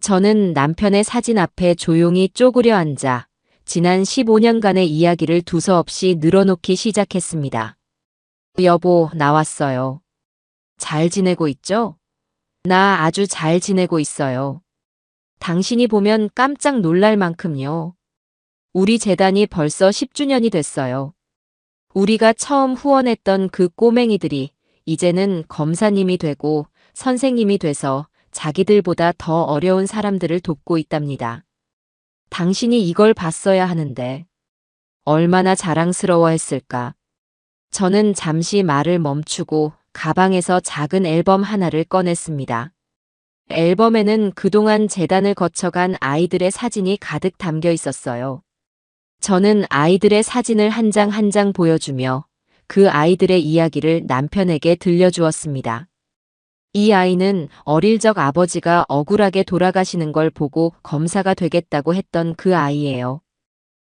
저는 남편의 사진 앞에 조용히 쪼그려 앉아 지난 15년간의 이야기를 두서없이 늘어놓기 시작했습니다. 여보, 나왔어요. 잘 지내고 있죠? 나 아주 잘 지내고 있어요. 당신이 보면 깜짝 놀랄 만큼요. 우리 재단이 벌써 10주년이 됐어요. 우리가 처음 후원했던 그 꼬맹이들이 이제는 검사님이 되고 선생님이 돼서 자기들보다 더 어려운 사람들을 돕고 있답니다. 당신이 이걸 봤어야 하는데 얼마나 자랑스러워했을까. 저는 잠시 말을 멈추고 가방에서 작은 앨범 하나를 꺼냈습니다. 앨범에는 그동안 재단을 거쳐간 아이들의 사진이 가득 담겨 있었어요. 저는 아이들의 사진을 한 장 한 장 보여주며 그 아이들의 이야기를 남편에게 들려주었습니다. 이 아이는 어릴 적 아버지가 억울하게 돌아가시는 걸 보고 검사가 되겠다고 했던 그 아이예요.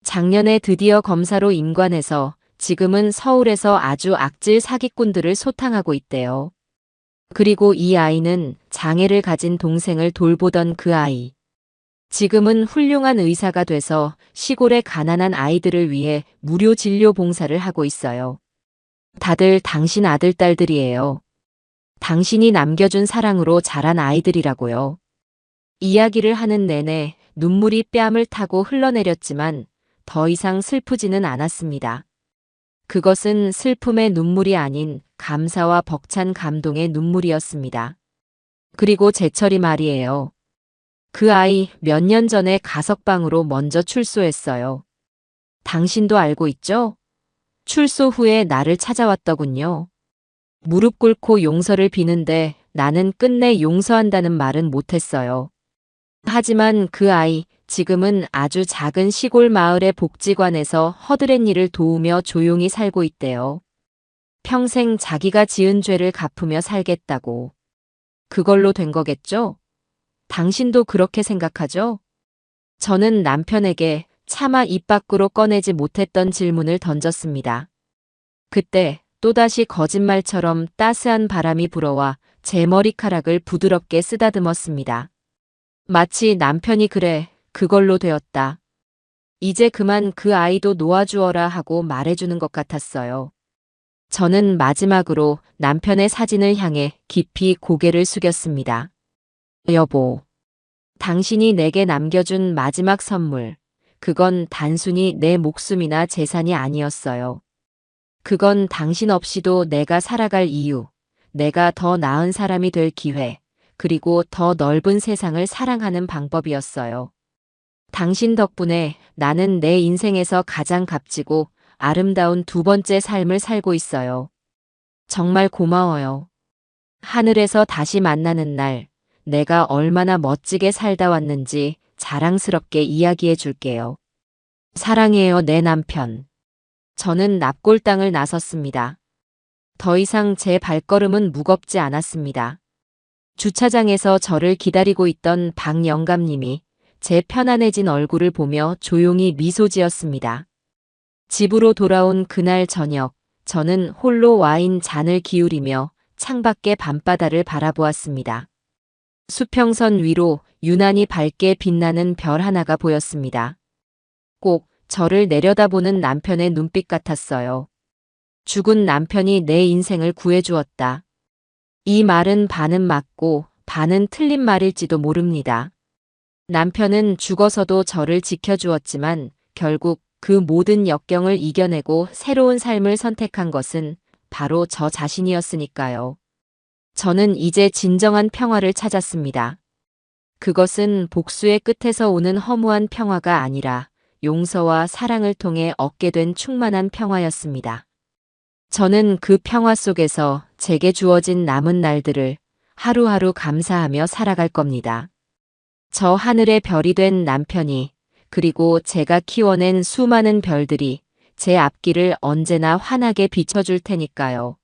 작년에 드디어 검사로 임관해서 지금은 서울에서 아주 악질 사기꾼들을 소탕하고 있대요. 그리고 이 아이는 장애를 가진 동생을 돌보던 그 아이. 지금은 훌륭한 의사가 돼서 시골의 가난한 아이들을 위해 무료 진료 봉사를 하고 있어요. 다들 당신 아들, 딸들이에요. 당신이 남겨준 사랑으로 자란 아이들이라고요. 이야기를 하는 내내 눈물이 뺨을 타고 흘러내렸지만 더 이상 슬프지는 않았습니다. 그것은 슬픔의 눈물이 아닌 감사와 벅찬 감동의 눈물이었습니다. 그리고 제철이 말이에요. 그 아이 몇 년 전에 가석방으로 먼저 출소했어요. 당신도 알고 있죠? 출소 후에 나를 찾아왔더군요. 무릎 꿇고 용서를 비는데 나는 끝내 용서한다는 말은 못했어요. 하지만 그 아이 지금은 아주 작은 시골 마을의 복지관에서 허드렛 일을 도우며 조용히 살고 있대요. 평생 자기가 지은 죄를 갚으며 살겠다고. 그걸로 된 거겠죠? 당신도 그렇게 생각하죠? 저는 남편에게 차마 입 밖으로 꺼내지 못했던 질문을 던졌습니다. 그때 또다시 거짓말처럼 따스한 바람이 불어와 제 머리카락을 부드럽게 쓰다듬었습니다. 마치 남편이 그래, 그걸로 되었다. 이제 그만 그 아이도 놓아주어라 하고 말해주는 것 같았어요. 저는 마지막으로 남편의 사진을 향해 깊이 고개를 숙였습니다. 여보, 당신이 내게 남겨준 마지막 선물, 그건 단순히 내 목숨이나 재산이 아니었어요. 그건 당신 없이도 내가 살아갈 이유, 내가 더 나은 사람이 될 기회, 그리고 더 넓은 세상을 사랑하는 방법이었어요. 당신 덕분에 나는 내 인생에서 가장 값지고 아름다운 두 번째 삶을 살고 있어요. 정말 고마워요. 하늘에서 다시 만나는 날, 내가 얼마나 멋지게 살다 왔는지 자랑스럽게 이야기해 줄게요. 사랑해요, 내 남편. 저는 납골당을 나섰습니다. 더 이상 제 발걸음은 무겁지 않았습니다. 주차장에서 저를 기다리고 있던 박 영감님이 제 편안해진 얼굴을 보며 조용히 미소 지었습니다. 집으로 돌아온 그날 저녁, 저는 홀로 와인 잔을 기울이며 창밖의 밤바다를 바라보았습니다. 수평선 위로 유난히 밝게 빛나는 별 하나가 보였습니다. 꼭 저를 내려다보는 남편의 눈빛 같았어요. 죽은 남편이 내 인생을 구해주었다. 이 말은 반은 맞고 반은 틀린 말일지도 모릅니다. 남편은 죽어서도 저를 지켜주었지만 결국 그 모든 역경을 이겨내고 새로운 삶을 선택한 것은 바로 저 자신이었으니까요. 저는 이제 진정한 평화를 찾았습니다. 그것은 복수의 끝에서 오는 허무한 평화가 아니라 용서와 사랑을 통해 얻게 된 충만한 평화였습니다. 저는 그 평화 속에서 제게 주어진 남은 날들을 하루하루 감사하며 살아갈 겁니다. 저 하늘의 별이 된 남편이, 그리고 제가 키워낸 수많은 별들이 제 앞길을 언제나 환하게 비춰줄 테니까요.